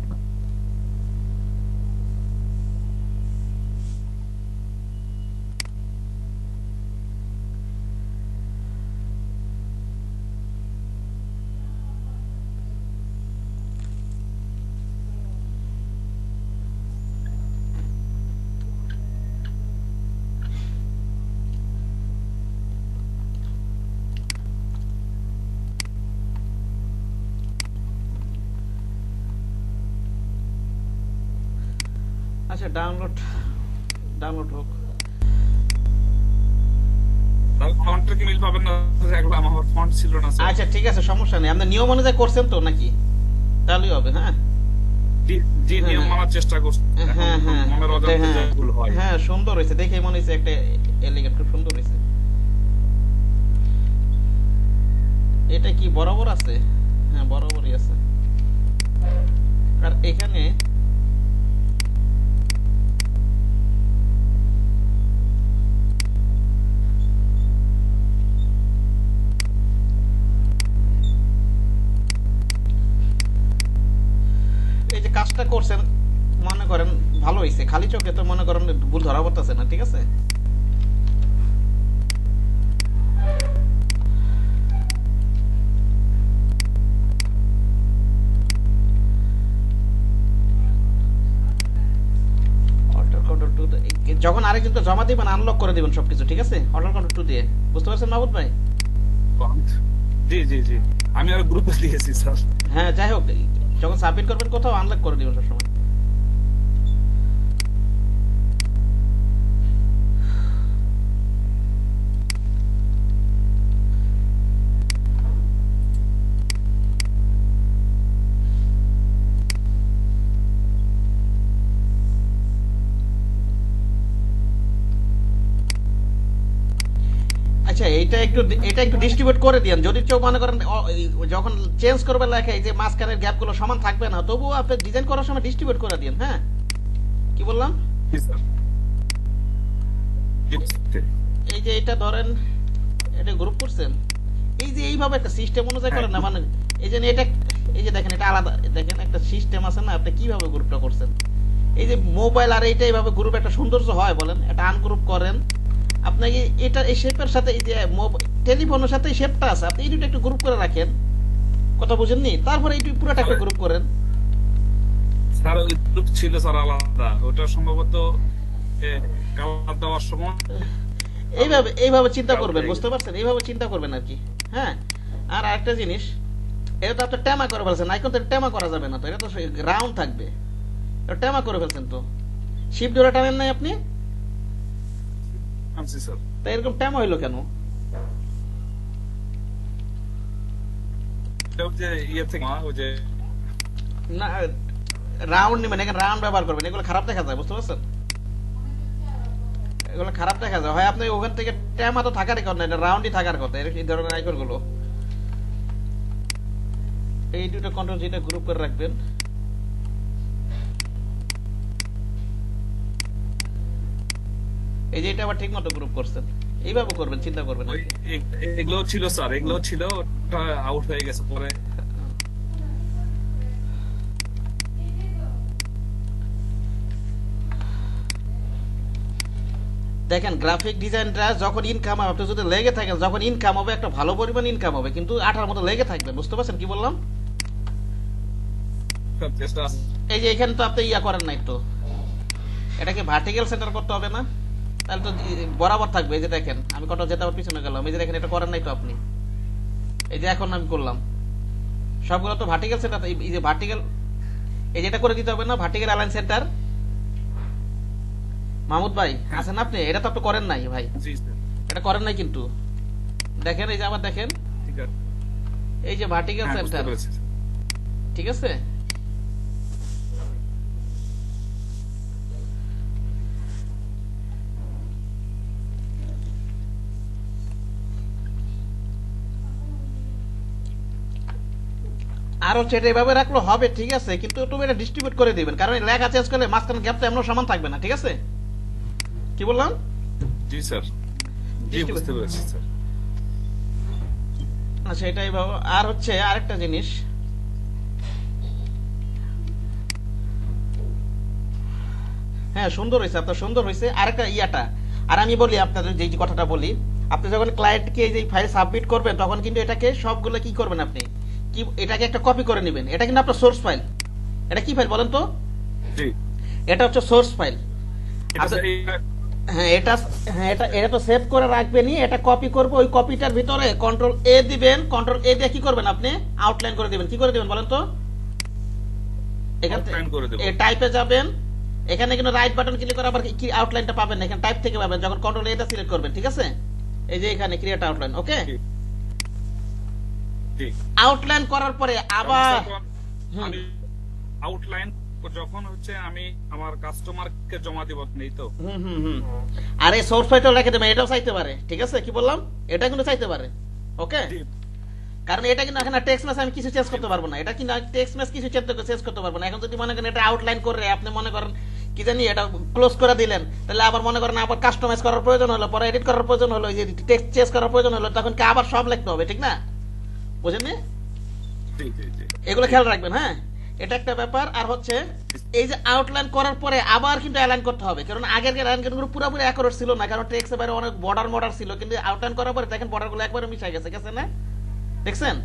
আচ্ছা ডাউনলোড হোক। ফন্টে কি মিল পাবেন না? একবার আমার ফন্ট ছিল না স্যার। আচ্ছা ঠিক আছে, সমস্যা নেই, আপনি নিয়ম অনুযায়ী করছেন তো নাকি? তাহলেই হবে। হ্যাঁ জি নিয়ম মানার চেষ্টা করছি। হ্যাঁ হ্যাঁ মনের অজান্তে যে ভুল হয়। হ্যাঁ সুন্দর হয়েছে, দেখে মনে হয়েছে একটা এলিগেন্ট, খুব সুন্দর হয়েছে। এটা কি বরাবর আছে? হ্যাঁ বরাবরই আছে। আর এখানে এই যে কাজটা করছেন মনে করেন ভালো হয়েছে, খালি চোখে তো মনে করেন ভুল ধরা পড়তেছে না, ঠিক আছে। যখন আরেকজনকে জমা দিবেন আনলক করে দিবেন সবকিছু, ঠিক আছে, অর্ডার কন্ট্রোল 2 দিয়ে। বুঝতে পারছেন মাহবুব ভাই? জি জি জি, আমি আর গ্রুপে দিয়েছি স্যার। হ্যাঁ যাই হোক, যখন সাবমিট করবেন কোথাও আনলক করে দিবেন সবসময়। আচ্ছা এটা একটু ডিস্ট্রিবিউট করে দিন, যদি কেউ মনে করেন যখন চেঞ্জ করবে লেখা এই যে মাঝখানের গ্যাপগুলো সমান থাকবে না, তবুও আপনি ডিজাইন করার সময় ডিস্ট্রিবিউট করে দিন। হ্যাঁ কি বললাম? জি স্যার। এই যে এটা ধরেন, এটা গ্রুপ করছেন, এই যে এইভাবে একটা সিস্টেম অনুযায়ী করেন না, মানে এই যে এটা, এই যে দেখেন এটা আলাদা, দেখেন একটা সিস্টেম আছে না, আপনি কিভাবে গ্রুপটা করছেন। এই যে মোবাইল আর এইটা এইভাবে গ্রুপ একটা সৌন্দর্য হয় বলেন, এটা আনগ্রুপ করেন। আপনাকে এটা এই শেপের সাথে এই যে টেলিফোনের সাথে এই শেপটা আছে, আপনি এই দুটো একটু গ্রুপ করে রাখেন, কথা বুঝেননি? তারপরে এই পুরোটা একটা গ্রুপ করেন। স্যার ওই গ্রুপ ছিল স্যার আলাদা, ওটা সম্ভবত কালার দেওয়ার সময় এইভাবে চিন্তা করবেন, বুঝতে পারছেন? এইভাবে চিন্তা করবেন আর কি। হ্যাঁ আর আরেকটা জিনিস, এটা তো আপনি টেমা করে ফেলছেন, আইকন তো টেমা করা যাবে না তো, এটা তো রাউন্ড থাকবে, এটা টেমা করে ফেলছেন তো, শিফট ধরে টানেন নাই আপনি, তা এরকম টেমা হইলো কেন? না রাউন্ড নেবেন, এখানে রাউন্ড ব্যবহার করবেন, এগুলো খারাপ দেখা যায়, বুঝতে পারছেন? এগুলো খারাপ দেখা যায়, হয় আপনি ওখান থেকে টেমা তো থাকারই কথা না, এটা রাউন্ডই থাকার কথা, এই ধরনের আইকন গুলো। এই দুটো কন্ট্রোল যেটা গ্রুপ করে রাখবেন। এই যে এটা আবার ঠিক মতো গ্রুপ করছেন, এইভাবে করবেন, চিন্তা করবেন। এগুলো ছিল স্যার, এগুলো ছিল, ওটা আউট হয়ে গেছে পরে। দেখেন গ্রাফিক ডিজাইনটা যখন ইনকাম হবে, আপনি যদি লেগে থাকেন, যখন ইনকাম হবে একটা ভালো পরিমাণ ইনকাম হবে, কিন্তু আঠার মতো লেগে থাকবে, বুঝতে পারছেন কি বললাম? এই যে এখানে তো আপনি ইয়া করেন নাই তো, এটাকে ভার্টিক্যাল সেন্টার করতে হবে না? তাহলে তো বরাবর থাকবে। এই যে দেখেন আমি কত যেতে আবার পিছনে গেলাম, এই যে দেখেন এটা করেন নাই তো আপনি, এই যে এখন আমি করলাম, সবগুলো তো ভার্টিক্যাল সেন্টার। এই যে ভার্টিক্যাল, এই যেটা করে দিতে হবে না, ভার্টিক্যাল অ্যালাইন সেন্টার। মাহমুদ ভাই আছেন আপনি? এটা তো আপনি করেন নাই ভাই, এটা করেন নাই কিন্তু দেখেন, এই যে আবার দেখেন, এই যে ভার্টিক্যাল সেন্টার, ঠিক আছে। আর হচ্ছে এটা এভাবে রাখলে হবে, ঠিক আছে, কিন্তু তুমি এটা ডিস্ট্রিবিউট করে দিবেন, কারণ লেখা চেঞ্জ করলে মাঝখানে গ্যাপটা এমন সমান থাকবে না, ঠিক আছে? কি বললাম? জি স্যার, জি বুঝতে পেরেছি স্যার। আচ্ছা এটাই ভাবো। আর হচ্ছে আরেকটা জিনিস, হ্যাঁ সুন্দর হয়েছে, আপনার সুন্দর হয়েছে। আরেকটা ইয়াটা, আর আমি বলি আপনাদের যে কথাটা বলি, আপনি যখন ক্লায়েন্টকে এই যে ফাইল সাবমিট করবেন, তখন কিন্তু এটাকে সবগুলো কি করবেন আপনি, কি এটাকে একটা কপি করে নেবেন। এটা কিন্তু আপনার সোর্স ফাইল। এটা কি ফাইল বলেন তো? এটা হচ্ছে সোর্স ফাইল। হ্যাঁ এটা তো সেভ করে রাখবেনই, এটা কপি করবো, ওই কপিটার ভিতরে কন্ট্রোল এ দিবেন, কন্ট্রোল এ দিয়ে কি করবেন আপনি, আউটলাইন করে দিবেন। কি করে দিবেন বলেন তো? এখান থেকে টাইপে যাবেন, এখানে কিন্তু রাইট বাটন ক্লিক করে আবার কি আউটলাইনটা পাবেন না, এখানে টাইপ থেকে পাবেন যখন কন্ট্রোল এটা সিলেক্ট করবেন, ঠিক আছে? এই যে এখানে ক্রিয়েট আউটলাইন, ওকে? আউটলাইন করার পরে আবার আউটলাইন যখন হচ্ছে আমি আমার কাস্টমারকে জমা দিব নেই তো। আরে সোর্স ফাইলটা রেখে দেবেন, এটাও চাইতে পারে, ঠিক আছে? কি বললাম, এটা কিন্তু চাইতে পারে, ওকে? কারণ এটা কিন্তু এখানে টেক্সট মেসেজ আমি কিছু চেঞ্জ করতে পারবো না, এটা কিন্তু টেক্সট মেসেজ কিছু চেঞ্জ করতে পারবো না। এখন যদি মনে করেন এটা আউটলাইন করে আপনি মনে করেন কি জানি এটা ক্লোজ করে দিলেন, তাহলে আবার মনে করেন আবার কাস্টমাইজ করার প্রয়োজন হলো, পরে এডিট করার প্রয়োজন হলো, যে টেক্সট চেঞ্জ করার প্রয়োজন হলো, তখন কি আবার সব লিখতে হবে, ঠিক না? বুঝেন? এগুলো খেয়াল রাখবেন, হ্যাঁ? এটা একটা ব্যাপার। আর হচ্ছে এই যে আউটলাইন করার পরে আবার কিন্তু অ্যালাইন করতে হবে, কারণ আগের অ্যালাইনগুলো পুরোপুরি অ্যাকুরেট ছিল না, কারণ টেক্সট এবারে অনেক বর্ডার ছিল, কিন্তু আউটলাইন করার পরে দেখেন বর্ডারগুলো একবারে মিশে গেছে না? দেখছেন?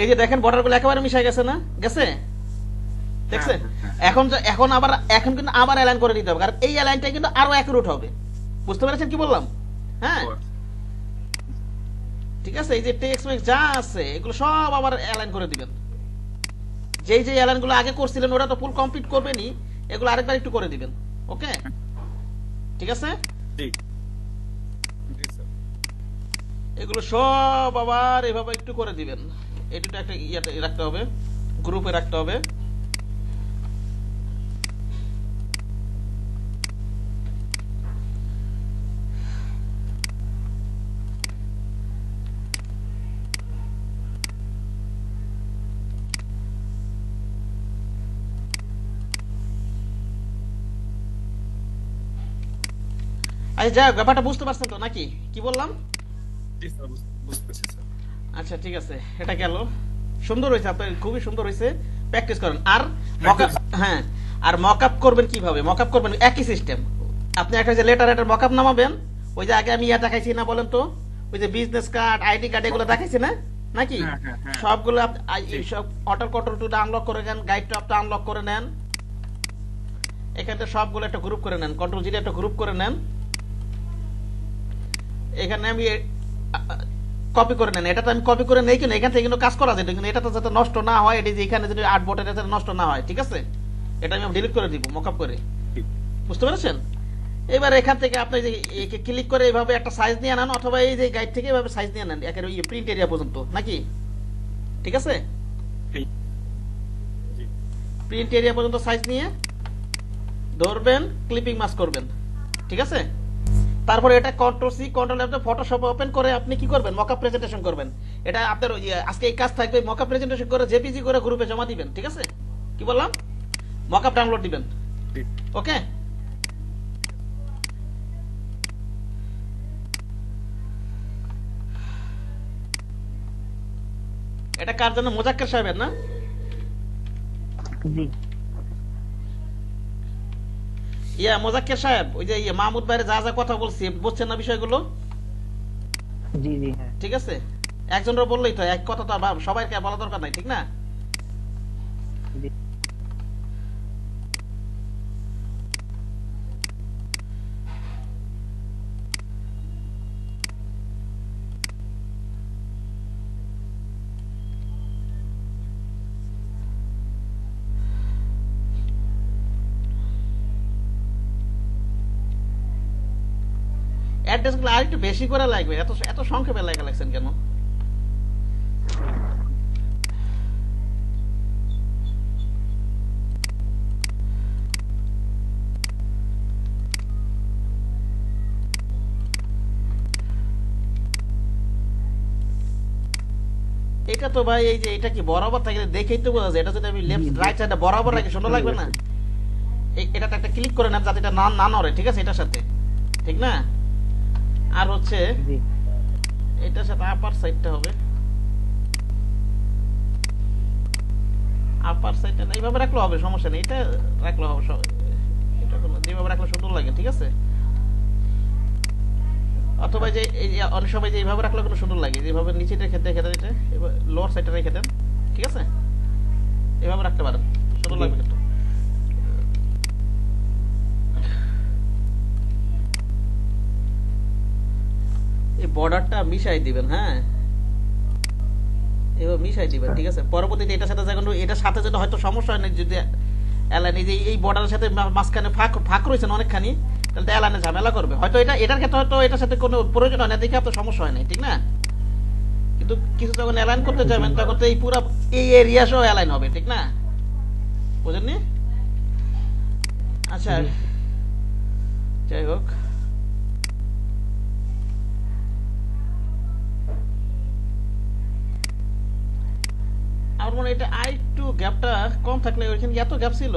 এই যে দেখেন বর্ডারগুলো একেবারে মিশে গেছে না? গেছে? দেখছেন? এখন কিন্তু আবার অ্যালাইন করে দিতে হবে, কারণ এই অ্যালাইনটা কিন্তু আরো অ্যাকুরেট হবে। বুঝতে পেরেছেন কি বললাম? হ্যাঁ, ঠিক আছে? এই যে টেক্সট মেক্স যা আছে এগুলো সব আবার অ্যালাইন করে দিবেন। যেই যে অ্যালাইনগুলো আগে করছিলেন ওটা তো ফুল কমপ্লিট করবেনই, এগুলো আরেকবার একটু করে দিবেন, ওকে? ঠিক আছে? এগুলো সব আবার এভাবে একটু করে দিবেন। এটা একটা ইয়াতে রাখতে হবে, গ্রুপে রাখতে হবে। আচ্ছা যাক, ব্যাপারটা বুঝতে পারছেন তো নাকি কি বললাম? আচ্ছা ঠিক আছে, এটা গেল। সুন্দর হয়েছে, আপনার খুবই সুন্দর হয়েছে, প্র্যাকটিস করেন। আর মকআপ, হ্যাঁ, আর মকআপ করবেন কিভাবে? মকআপ করবেন একই সিস্টেম। আপনি একটা যে লেটার মকআপ নামাবেন, ওই যে আগে আমি ইয়া দেখাইছি না, বলেন তো, ওই যে বিজনেস কার্ড, আইডি কার্ড, এগুলো দেখাইছি না নাকি? সবগুলো সব অটো কন্ট্রোল টুটা আনলক করে নেন, গাইড টপটা আনলক করে নেন, এখানে সবগুলো একটা গ্রুপ করে নেন, কন্ট্রোল জি একটা গ্রুপ করে নেন। এখানে আমি কপি করে নেন, এটা তো আমি কপি করে নেই, কিন্তু এখান থেকে কিন্তু কাজ করা যায়, কিন্তু এটা তো যাতে নষ্ট না হয়, এটি যে এখানে যদি আর্ট বোর্ডের যাতে নষ্ট না হয়, ঠিক আছে? এটা আমি ডিলিট করে দিব মকআপ করে। বুঝতে পেরেছেন? এবার এখান থেকে আপনি যে ক্লিক করে এইভাবে একটা সাইজ নিয়ে নেন, অথবা এই যে গাইড থেকে এইভাবে সাইজ নিয়ে নেন একেবারে প্রিন্ট এরিয়া পর্যন্ত, নাকি? ঠিক আছে? প্রিন্ট এরিয়া পর্যন্ত সাইজ নিয়ে ধরবেন, ক্লিপিং মাস্ক করবেন, ঠিক আছে? তারপরে এটা control C control F Photoshop open করে আপনি কি করবেন? মকআপ প্রেজেন্টেশন করবেন। এটা আপনার আজকে এই কাজ থাকবে, মকআপ প্রেজেন্টেশন করে জেপিজি করে গ্রুপে জমা দিবেন, ঠিক আছে? কি বললাম? মকআপ ডাউনলোড দিবেন, ওকে? এটা কার জন্য? মোজাক্কের সাহেবের না? জি। ইয়া মোজাক্কের সাহেব, ওই যে মাহমুদ ভাইয়ের যা যা কথা বলছি বুঝছেন না বিষয়গুলো? জি জি, হ্যাঁ ঠিক আছে। একজনের বললেই তো, এক কথা তো সবাই বলা দরকার নাই, ঠিক না? অ্যাড্রেসগুলো আরেকটু বেশি করে লাগবে, এত এত সংক্ষেপে লেখা লাগছেন কেন? এটা তো ভাই, এই যে এটা কি বরাবর থাকে দেখেই তো বোঝা যায়। এটা যদি আমি লেফট রাইট সাইডে বরাবর রাখি সুন্দর লাগবে না? এটা একটা ক্লিক করে নেন যাতে এটা না নড়ে, ঠিক আছে? এটার সাথে, ঠিক না? আর হচ্ছে এটার সাথে আপার সাইডটা হবে, আপার সাইডটা এইভাবে রাখলে হবে, সমস্যা নেই, এটা রাখলে হবে, এটা যেভাবে রাখলে সুন্দর লাগে, ঠিক আছে? অথবা যে অনেক সময় যে এইভাবে রাখলে কোনো সুন্দর লাগে, যেভাবে নিচে রেখে দেন, এটা লোয়ার সাইডে রেখে দেন, ঠিক আছে? এভাবে রাখতে পারেন, সুন্দর লাগবে কিন্তু। এই বর্ডারটা মিশাই দিবেন, হ্যাঁ এবার মিশাই দিবেন, ঠিক আছে? পরবর্তীতে এটার সাথে যখন এটার সাথে যদি হয়তো সমস্যা হয় না, যদি অ্যালাইন এই যে এই বর্ডারের সাথে মাঝখানে ফাঁক ফাঁক রয়েছে না অনেকখানি, তাহলে তো অ্যালাইনে ঝামেলা করবে। হয়তো এটার ক্ষেত্রে হয়তো এটার সাথে কোনো প্রয়োজন হয় না, দেখে আপনার সমস্যা হয় না, ঠিক না? কিন্তু কিছু যখন অ্যালাইন করতে যাবেন তখন তো এই পুরো এই এরিয়া সহ অ্যালাইন হবে, ঠিক না? বুঝেননি? আচ্ছা যাই হোক, আমার মনে হয় এটা আরেকটু গ্যাপটা কম থাকলে, ওইখানে এত গ্যাপ ছিল।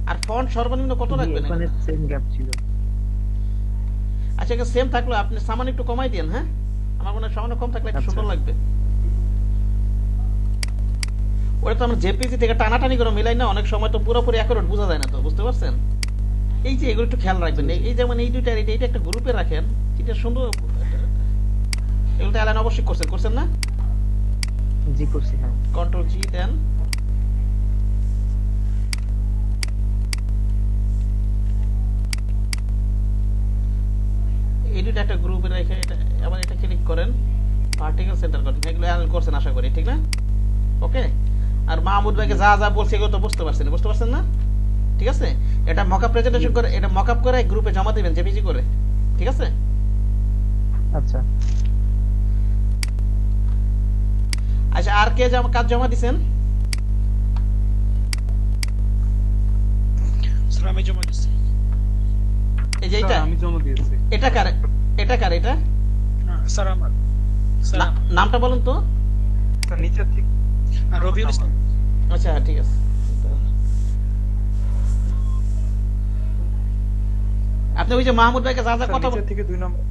আর ফন্ট সর্বনিম্ন কত রাখবেন? ওখানে সেম গ্যাপ ছিল। আচ্ছা এটা সেম থাকলো, আপনি সামান্য একটু কমাই দেন। হ্যাঁ, আমার মনে হয় সামান্য কম থাকলে একটু সুন্দর লাগবে। ওটা তো আমরা জেপিজি থেকে টানাটানি করে মিলাই না, অনেক সময় তো পুরোপুরি অ্যাকুরেট বোঝা যায় না, তো বুঝতে পারছেন? এই যে এগুলো একটু খেয়াল রাখবেন, এই যেমন এই দুইটা এইটা একটা গ্রুপে রাখেন, এটা সুন্দর। এগুলো তো অ্যালাইন অবশ্যই করছেন না? জি করছি। হ্যাঁ, কন্ট্রোল জি দেন। এই দুটো একটা গ্রুপে রেখে এটা আবার এটা ক্লিক করেন, পার্টিকেল সেন্টার করেন। এগুলো অ্যালাইন করছেন আশা করি, ঠিক না? ওকে। আর মাহমুদ ভাইকে যা যা বলছে এগুলো তো বুঝতে পারছেন না? ঠিক আছে, এটা মকআপ প্রেজেন্টেশন করে, এটা মকআপ করে গ্রুপে জমা দিবেন জেপিজি করে, ঠিক আছে? আচ্ছা। আচ্ছা আর কে কাজ জমা দিবেন? স্যার আমি জমা দিচ্ছি। এই যে এটা আমি জমা দিয়েছি। এটা কার এটা? স্যার আমার নামটা বলুন তো। স্যার নিচে ঠিক রবিউল ইসলাম। আচ্ছা ঠিক আছে। আপনি ওই যে মাহমুদ ভাইকে যা যা কথা নিচে থেকে 2 নম্বর।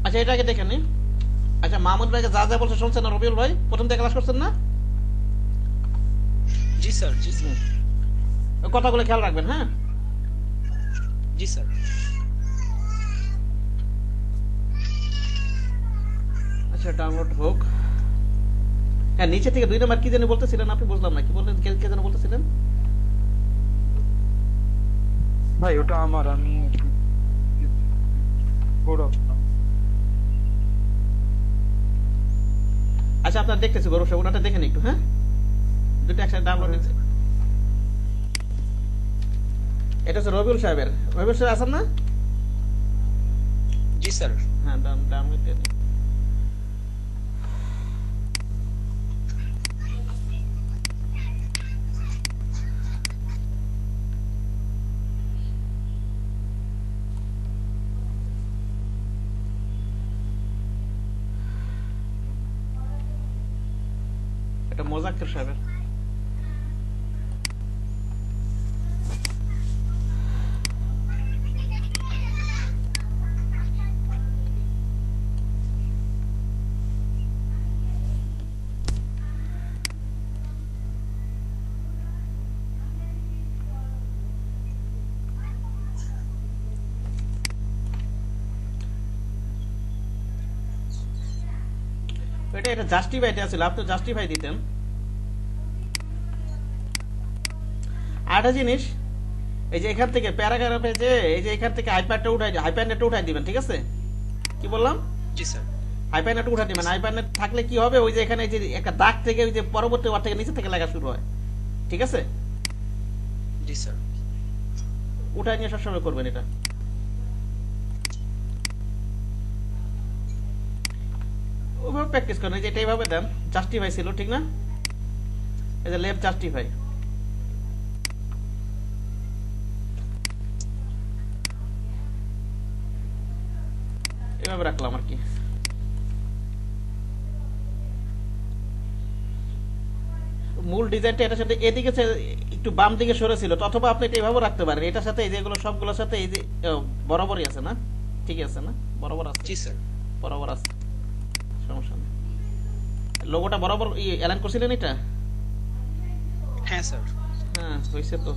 আচ্ছা এটাকে দেখেন নি। আচ্ছা মাহমুদ ভাইকে যা যা বলছে শুনছেন না রবিউল ভাই? প্রথম থেকে ক্লাস করছেন না? জি স্যার, জি স্যার, ওই কথাগুলো খেয়াল রাখবেন। হ্যাঁ জি স্যার। আচ্ছা ডাউনলোড হোক। হ্যাঁ নিচে থেকে 2 নম্বর কি জানি বলতেছিলেন আপনি? বুঝলাম না কি বললেন, কে জানি বলতেছিলেন? ভাই ওটা আমার, আমি গৌরব। আচ্ছা আপনার দেখতেছি গৌরব সাহেব, ওনাটা দেখেন একটু। হ্যাঁ দুটো একসাথে ডাউনলোড নিচ্ছে। এটা হচ্ছে রবিউল সাহেবের। রবিউল সাহেব আছেন না? জি স্যার। হ্যাঁ ডাউনলোড দিয়ে দিন। এটা মোজাক্কের সাহেবের। এটা জাস্টিফাই দেওয়া ছিল, আপনি জাস্টিফাই দিতেন। আরেকটা জিনিস, এই যে এখান থেকে প্যারাগ্রাফে যে এই যে এখান থেকে হাইপারনেটটা উঠাই দিবেন, ঠিক আছে? কি বললাম? জি স্যার। হাইপারনেট উঠাই দিবেন। হাইপারনেট থাকলে কি হবে, ওই যে এখানে যে একটা দাগ থেকে ওই যে পরবর্তী ওয়ার্ড থেকে নিচে থেকে লেখা শুরু হয়, ঠিক আছে? জি স্যার। উঠাই নিয়ে সবসময় করবেন এটা। ওইভাবে প্র্যাকটিস করেন, এই যে এটা এইভাবে দেন। জাস্টিফাই ছিল, ঠিক না? এই যে লেফট জাস্টিফাই। এভাবে রাখলাম আর কি। মূল ডিজাইনটা এটার সাথে এদিকে একটু বাম দিকে সরে ছিল, অথবা আপনি এটা এইভাবে রাখতে পারেন। এটার সাথে এই যেগুলো সবগুলোর সাথে এই যে বরাবরই আছে না? ঠিক আছে না? বরাবর আছে। জি স্যার। বরাবর আছে, সমস্যা নেই। লোগোটা বরাবর অ্যালাইন করছিলেন এটা? হ্যাঁ স্যার। হ্যাঁ হয়েছে তো।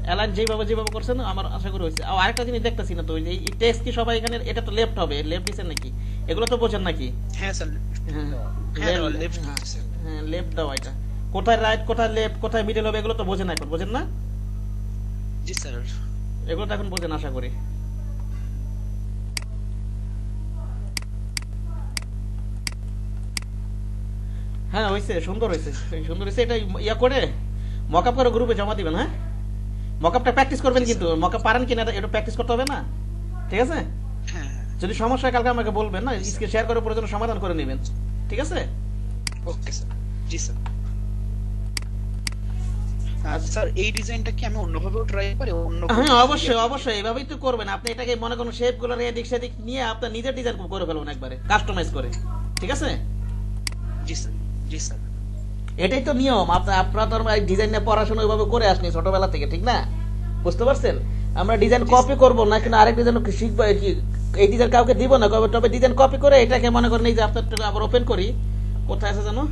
অ্যালাইন যেভাবে করছেন আমার আশা করি হয়েছে। আর আরেকটা জিনিস দেখতেছি না তো, এই টেক্সট কি সবাই এখানে, এটা তো লেফট হবে, লেফট দিচ্ছেন নাকি? এগুলো তো বোঝেন নাকি? হ্যাঁ স্যার। হ্যাঁ লেফট। হ্যাঁ লেফট দাও। এটা কোথায় রাইট, কোথায় লেফট, কোথায় মিডল হবে, এগুলো তো বোঝেন এখন, বোঝেন না? জি স্যার। এগুলো তো এখন বোঝেন আশা করি। হ্যাঁ হয়েছে, সুন্দর হয়েছে, সুন্দর হয়েছে। এটা ইয়া করে মকআপ করে গ্রুপে জমা দিবেন। হ্যাঁ, মকআপটা প্র্যাকটিস করবেন, কিন্তু মকআপ পারেন কিনা এটা প্র্যাকটিস করতে হবে না, ঠিক আছে? হ্যাঁ হ্যাঁ যদি সমস্যা হয় কালকে আমাকে বলবেন, না স্ক্রিন শেয়ার করে প্রয়োজন সমাধান করে নেবেন, ঠিক আছে? Okay sir. জি স্যার। স্যার এই ডিজাইনটা কি আমি অন্যভাবেও ট্রাই পারি? অন্য হ্যাঁ অবশ্যই অবশ্যই, এইভাবেই তো করবেন আপনি। এটাকে মনে করুন শেপ গুলো এদিক সেদিক নিয়ে আপনার নিজের ডিজাইন করে ফেলবেন একবারে কাস্টমাইজ করে, ঠিক আছে? জি স্যার। জি স্যার। এটাই তো নিয়ম। আপনারা তো ডিজাইন নিয়ে পড়াশোনা ওইভাবে করে আসনি ছোটবেলা থেকে, ঠিক না? বুঝতে পারছেন? আমরা ডিজাইন কপি করবো না, কিন্তু আরেক ডিজাইন শিখবো, এই ডিজাইন কাউকে দিব না, তবে ডিজাইন কপি করে এটাকে মনে করেন এই যে আপনার আবার ওপেন করি, কোথায় আছে জানো,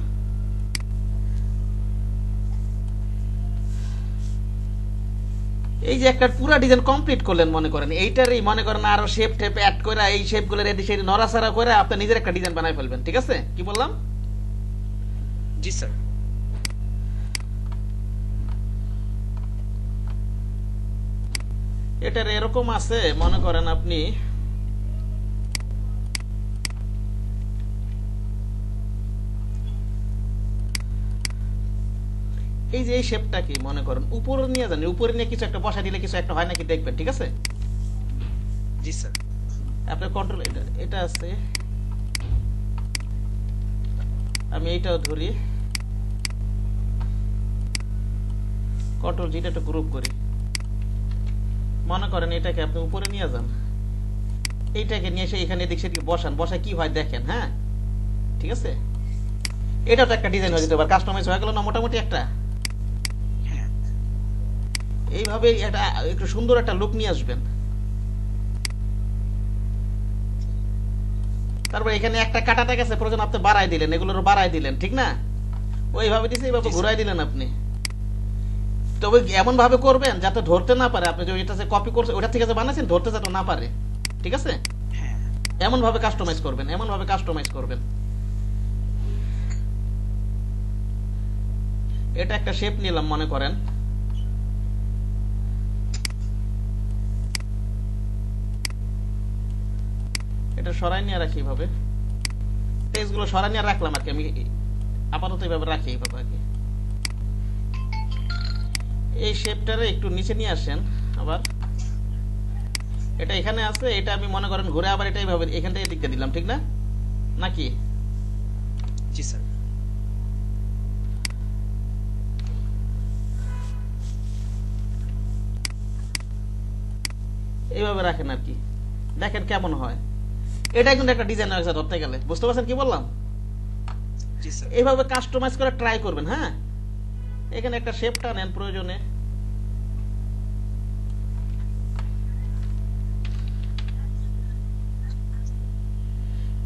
এই যে একটা পুরা ডিজাইন কমপ্লিট করলেন মনে করেন, এইটারই মনে করেন আরো শেপ টেপ অ্যাড করে এই শেপগুলো এদিকে সেদিকে নড়াচড়া করে আপনি নিজের একটা ডিজাইন বানাই ফেলবেন, ঠিক আছে? কি বললাম? জি স্যার। এটার এরকম আছে মনে করেন আপনি এই যে এই শেপটা কি মনে করেন উপরে নিয়ে যান, উপরে নিয়ে কিছু একটা বসা দিলে কিছু একটা হয় নাকি দেখবেন, ঠিক আছে? জি স্যার। আপনার কন্ট্রোল এটা আছে, আমি এইটাও ধরি, কন্ট্রোল জিটা একটা গ্রুপ করি, মনে করেন এটাকে আপনি উপরে নিয়ে যান, এইটাকে নিয়ে এসে এখানে এদিক সেদিকে বসান, বসা কি হয় দেখেন। হ্যাঁ ঠিক আছে, এটা তো একটা ডিজাইন হয়ে যেতে পারে, কাস্টমাইজ হয়ে গেল না মোটামুটি একটা। হ্যাঁ এইভাবে এটা একটু সুন্দর একটা লুক নিয়ে আসবেন। তারপর এখানে একটা কাটাটা গেছে, প্রয়োজন আপনি বাড়াই দিলেন, এগুলোর বাড়াই দিলেন, ঠিক না? ওইভাবে দিছে, এইভাবে ঘুরাই দিলেন আপনি। তবে এমন ভাবে করবেন যাতে ধরতে না পারে, আপনি যে এটা কপি করছে ওটা থেকে যে বানাইছেন ধরতে যাতে না পারে, ঠিক আছে? হ্যাঁ এমন ভাবে কাস্টমাইজ করবেন, এমন ভাবে কাস্টমাইজ করবেন। এটা একটা শেপ নিলাম মনে করেন, এটা সরাই নিয়ে রাখি এইভাবে, টেক্সট গুলো সরাই নিয়ে রাখলাম আর কি, আমি আপাতত এইভাবে রাখি এইভাবে আর কি। এই শেপটারে একটু নিচে নিয়ে আসেন আবার, এটা এখানে আছে, এটা আমি মনে করেন ঘুরে আবার এটা এইভাবে এখান থেকে দিকটা দিলাম, ঠিক না নাকি? জি স্যার। এইভাবে রাখেন আর কি, দেখেন কেমন হয়। এটা কিন্তু একটা ডিজাইন হয়েছে ধরতে গেলে, বুঝতে পারছেন কি বললাম? জি স্যার। এইভাবে কাস্টমাইজ করে ট্রাই করবেন। হ্যাঁ, এখানে একটা শেপটা নেন প্রয়োজনে,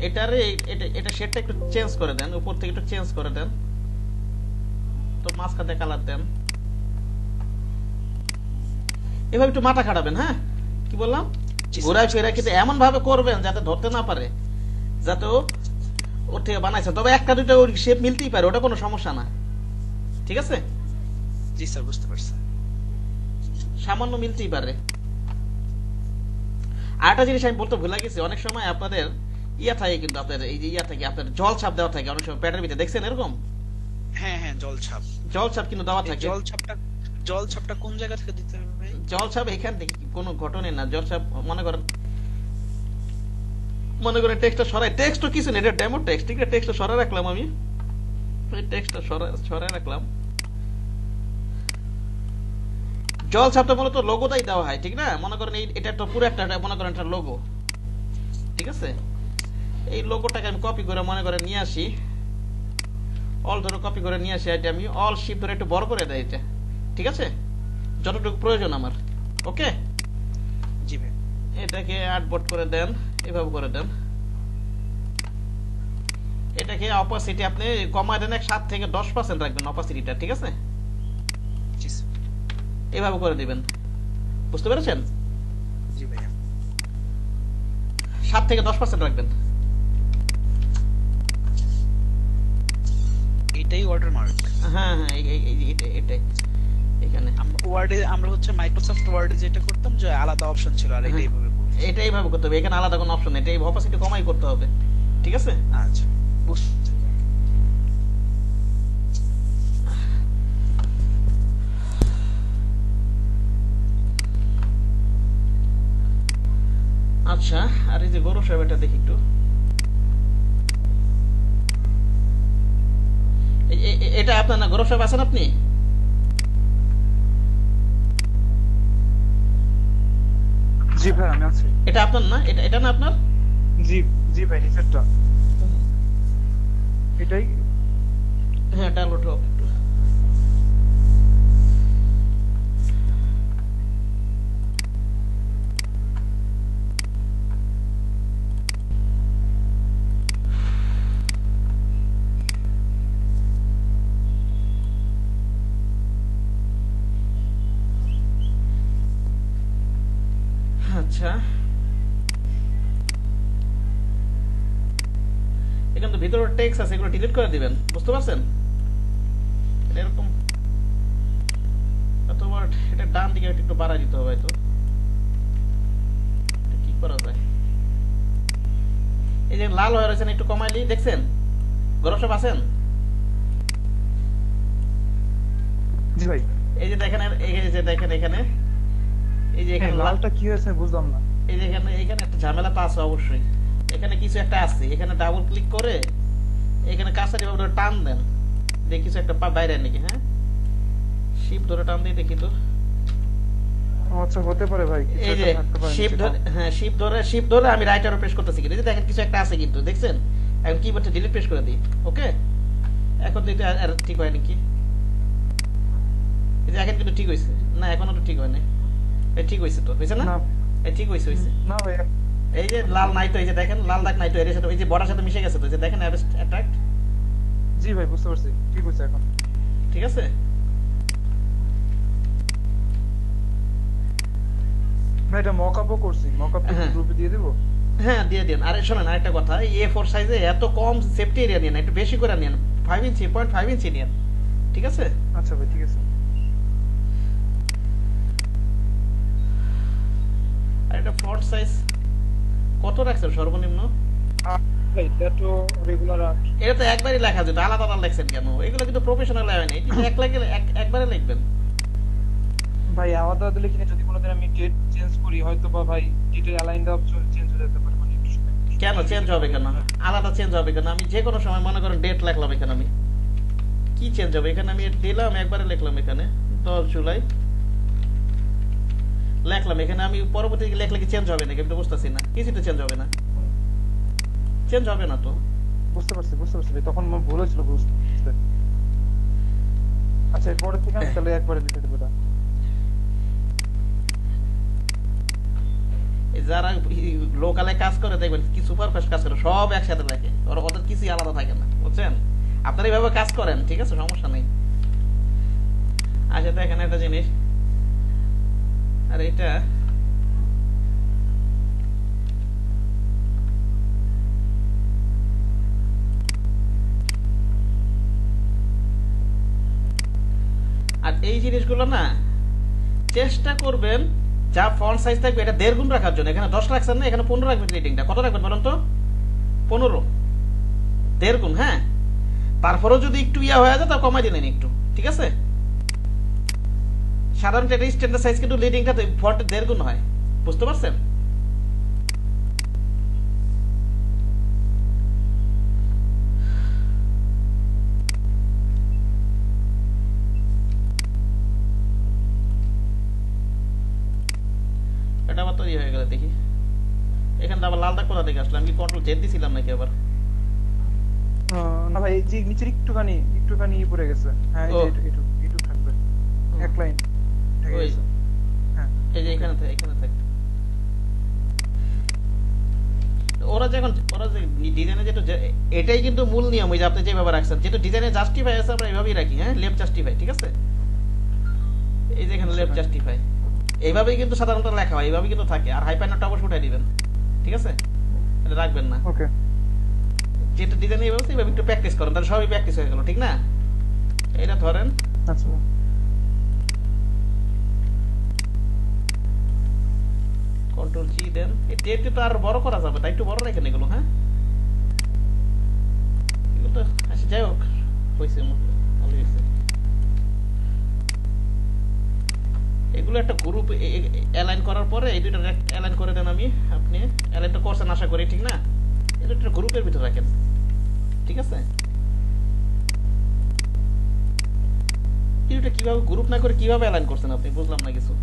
এটারে এটা শেডটা একটু চেঞ্জ করে দেন, উপর থেকে একটু চেঞ্জ করে দেন, তো মাঝখানে কালার দেন, এভাবে একটু মাথা খাটাবেন। হ্যাঁ কি বললাম, ঘোরায় ফেরা কিন্তু এমন ভাবে করবেন যাতে ধরতে না পারে, যাতে ওর থেকে বানাইছে। তবে একটা দুটো ওর শেপ মিলতেই পারে, ওটা কোনো সমস্যা না, ঠিক আছে? জি স্যার বুঝতে পারছি। সামান্য মিলতেই পারে। আরেকটা জিনিস আমি বলতে ভুলে গেছি, অনেক সময় আপনাদের ইয়া থাকে, কিন্তু আপনাদের এই যে ইয়া থাকে, আপনার জল ছাপ দেওয়া থাকে অনেক সময় প্যাডের ভিতরে, দেখছেন এরকম? হ্যাঁ হ্যাঁ জল ছাপ। জল ছাপ কিন্তু দেওয়া থাকে। জল ছাপটা কোন জায়গা থেকে দিতে হবে ভাই? জল ছাপ এখান থেকে কোনো ঘটনা না, জল ছাপ মনে করেন টেক্সটটা সরাই, টেক্সট তো কিছু নেই, এটা ডেমো টেক্সট, ঠিক আছে? টেক্সটটা সরাই রাখলাম আমি, এই টেক্সটটা সরাই রাখলাম। জল ছাপটা মূলত লোগোটাই দেওয়া হয়, ঠিক না? মনে করেন এটা তো পুরো একটা মনে করেন একটা লোগো, ঠিক আছে? এই লোগোটাকে আমি কপি করে মনে করে নিয়ে আসি, অল ধরে কপি করে নিয়ে আসি, এটা আমি অল শিফট ধরে একটু বড় করে দেয় এটা, ঠিক আছে? যতটুকু প্রয়োজন আমার। ওকে, জি ভাই। এটাকে আর্টবোর্ড করে দেন, এভাবে করে দেন। এটাকে অপাসিটি আপনি কমায় দেন 7 থেকে 10% রাখবেন অপাসিটিটা, ঠিক আছে? জি স্যার। এভাবে করে দিবেন, বুঝতে পেরেছেন? জি ভাই। 7 থেকে 10% রাখবেন। এটাই ওয়াটারমার্ক। হ্যাঁ হ্যাঁ, এটাই এখানে আমরা হচ্ছে মাইক্রোসফট ওয়ার্ডে যেটা করতাম যে আলাদা অপশন ছিল, আর এটা এইভাবে করব। এটা এইভাবে করতে হবে, এখানে আলাদা কোনো অপশন নেই, এটা এই অপাসিটি কমাই করতে হবে, ঠিক আছে? আচ্ছা বুঝতে। আচ্ছা, আর এই যে গৌরব সাহেব, এটা দেখি একটু। এটা আপনার না? গৌরব সাহেব আছেন আপনি? জি ভাই আমি আছি। এটা আপনার না? এটা না আপনার? জি জি ভাই নিচেরটা এটাই। হ্যাঁ, ডাউনলোড হোক একটু। আচ্ছা, এখানে তো ভিতরে টেক্সট আছে, এগুলো ডিলিট করে দিবেন, বুঝতে পারছেন? এরকম অথবা এটা ডান দিকে একটু বাড়াই দিতে হবে, হয়তো এটা কি করা যায়? এই যে লাল হয়ে রয়েছেন, একটু কমাইলি, দেখছেন? গৌরব সাহেব আছেন? জি ভাই। এই যে দেখেন, এই যে দেখেন এখানে, এই যে এখানে লালটা কি হয়েছে বুঝলাম না। এই যে এখানে একটা ঝামেলা তো আছে অবশ্যই। এখানে কিছু একটা আছে, এখানে ডাবল ক্লিক করে এখানে কাজটা যেভাবে টান দেন, দেখি কিছু একটা বাইরে নাকি। হ্যাঁ, শিপ ধরে টান দিয়ে দেখি তো। আচ্ছা হতে পারে ভাই, কিছু এই যে একটা থাকতে পারে শিপ নিচে। ধরে, হ্যাঁ শিপ ধরে আমি রাইট অ্যারো প্রেস করতেছি, কিন্তু এই যে দেখেন কিছু একটা আছে কিন্তু, দেখছেন? এখন কিবোর্ডে ডিলিট প্রেস করে দিই। ওকে, এখন তো এটা আর ঠিক হয় নাকি? এই যে এখন কিন্তু ঠিক হয়েছে না? এখনো তো ঠিক হয় না। এই ঠিক হয়েছে তো, হয়েছে না? না এই ঠিক হয়েছে। না ভাই। এই যে লাল নাই তো, এই যে দেখেন লাল দাগ নাই তো, এর সাথে এই যে বর্ডার সাথে মিশে গেছে তো, এই যে দেখেন অ্যাট্রাক্ট। জি ভাই বুঝতে পারছি, ঠিক হয়েছে এখন। ঠিক আছে। ভাই এটা মকআপও করছি, মকআপ হ্যাঁ। গ্রুপে দিয়ে দেবো। হ্যাঁ, দিয়ে দেন। আরে শোনেন, আরেকটা কথা, এই A4 সাইজে এত কম সেফটি এরিয়া নিয়েন, একটু বেশি করে নিয়েন, 5 ইঞ্চি 0.5 ইঞ্চি নিয়েন, ঠিক আছে? আচ্ছা ভাই ঠিক আছে। আর এটা ফন্ট সাইজ কত রাখছেন সর্বনিম্ন? ভাই এটা তো রেগুলার। এটা তো একবারই লেখা যেত, আলাদা আলাদা লেখছেন কেন? এগুলো কিন্তু প্রফেশনাল হয় না, এটা এক লাগে একবারে লিখবেন। ভাই আলাদা আলাদা লিখে যদি কোনোদিন আমি ডেট চেঞ্জ করি, হয়তো বা ভাই ডেটের অ্যালাইনটা চেঞ্জ হয়ে যেতে পারে, মানে একটু কেন চেঞ্জ হবে কেন? আলাদা চেঞ্জ হবে কেন? আমি যে কোনো সময় মনে করেন ডেট লিখলাম এখানে, আমি কি চেঞ্জ হবে? এখানে আমি দিলাম, একবারে লিখলাম, এখানে 10 জুলাই লেখলাম, এখানে আমি পরবর্তী লেখলে কি চেঞ্জ হবে নাকি? আমি তো বুঝতেছি না, কিছু তো চেঞ্জ হবে না, চেঞ্জ হবে না তো। বুঝতে পারছি ভাই, তখন আমার ভুল হয়েছিল বুঝতে। আচ্ছা এরপরের থেকে আমি তাহলে একবারে লিখে দেবো এটা। এই যারা লোকালে কাজ করে দেখবেন কি সুপার ফাস্ট কাজ করে, সব একসাথে লেখে, ওদের কিছুই আলাদা থাকে না, বুঝছেন? আপনারা এইভাবে কাজ করেন, ঠিক আছে, সমস্যা নেই। আচ্ছা দেখেন একটা জিনিস, আর এটা আর এই জিনিসগুলো না চেষ্টা করবেন, যা ফন্ট সাইজ থাকবে এটা 1.5 গুণ রাখার জন্য। এখানে 10 রাখছেন না, এখানে 15 রাখবেন। রেটিংটা কত রাখবেন বলুন তো? 15, 1.5 গুণ। হ্যাঁ, তারপরেও যদি একটু ইয়া হয়ে যায় তা কমাই দিলেন একটু, ঠিক আছে? সাধারণত এটা স্ট্যান্ডার্ড সাইজ, কিন্তু লিডিংটা ফন্টের 1.5 গুণ হয়, বুঝতে পারছেন? এটা আবার তৈরি হয়ে গেল, দেখি এখানে আবার লাল দাগ কোথা থেকে আসলো? আমি কি কন্ট্রোল জেড দিছিলাম নাকি আবার? না ভাই এই যে নিচের একটুখানি পড়ে গেছে। হ্যাঁ এই যে একটু থাকবে, এক লাইন থেকে ওই গেছে। হ্যাঁ এই যে এখানে থাকে। ওরা যে ডিজাইনে যেটা, এটাই কিন্তু মূল নিয়ম, ওই যে আপনি যেভাবে রাখছেন, যেটা ডিজাইনে জাস্টিফাই আছে আমরা এইভাবেই রাখি। হ্যাঁ, লেফট জাস্টিফাই, ঠিক আছে? এই যে এখানে লেফট জাস্টিফাই, এইভাবেই কিন্তু সাধারণত লেখা হয়, এইভাবেই কিন্তু থাকে। আর হাইপারনোটটা অবশ্যই উঠাই দিবেন, ঠিক আছে? এটা রাখবেন না। ওকে। যেটা ডিজাইন এইভাবে এইভাবে একটু প্র্যাকটিস করেন, তাহলে সবই প্র্যাকটিস হয়ে গেল, ঠিক না? এটা ধরেন, আচ্ছা কন্ট্রোল জি দেন। এই টেপটি তো আর বড় করা যাবে, তাই একটু বড় রেখেন এগুলো। হ্যাঁ, এগুলো তো আচ্ছা যাই হোক, হয়েছে ভালোই হয়েছে। এগুলো একটা গ্রুপ অ্যালাইন করার পরে এই দুইটা অ্যালাইন করে দেন। আপনি অ্যালাইনটা করছেন আশা করি, ঠিক না? এই দুটো গ্রুপের ভিতরে রাখেন, ঠিক আছে? এটা কিভাবে গ্রুপ না করে কিভাবে অ্যালাইন করছেন আপনি? বুঝলাম না কিছু।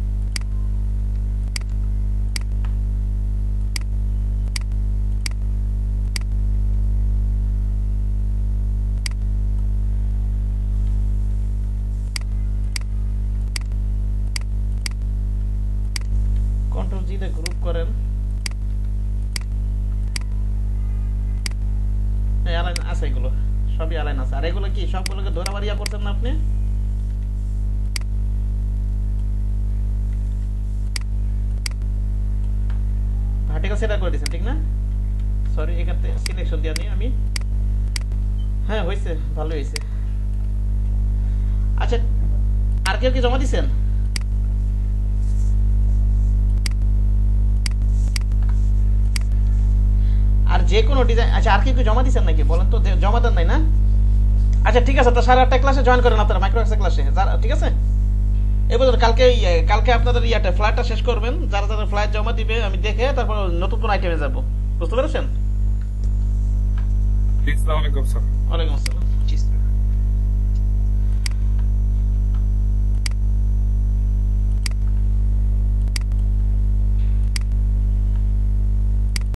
কন্ট্রোল জি দিয়ে গ্রুপ করেন। অ্যালাইন আছে, এগুলো সবই অ্যালাইন আছে। আর এগুলো কি সবগুলোকে ধরাবাড়িয়া করছেন না আপনি? ভার্টিক্যাল সেট করে দিয়েছেন, ঠিক না? সরি, এখান থেকে সিলেকশন দিয়ে নিই আমি। হ্যাঁ হয়েছে, ভালো হয়েছে। আচ্ছা, আর কেউ কি জমা দিচ্ছেন? আর যে কোনো ডিজাইন, আচ্ছা আর কেউ জমা দিচ্ছেন নাকি বলেন তো? জমা দেন নাই না? আচ্ছা ঠিক আছে, তো 8:30 ক্লাসে জয়েন করেন আপনারা, মাইক্রোএক্সেল ক্লাসে, ঠিক আছে? এবার কালকে আপনাদের ফ্লাইটটা শেষ করবেন। যারা যারা ফ্লাইট জমা দিবে আমি দেখে তারপর নতুন কোন আইটেমে যাব। বুঝতে পেরেছেন? আসসালামু আলাইকুম স্যার। ওয়ালাইকুম আসসালাম।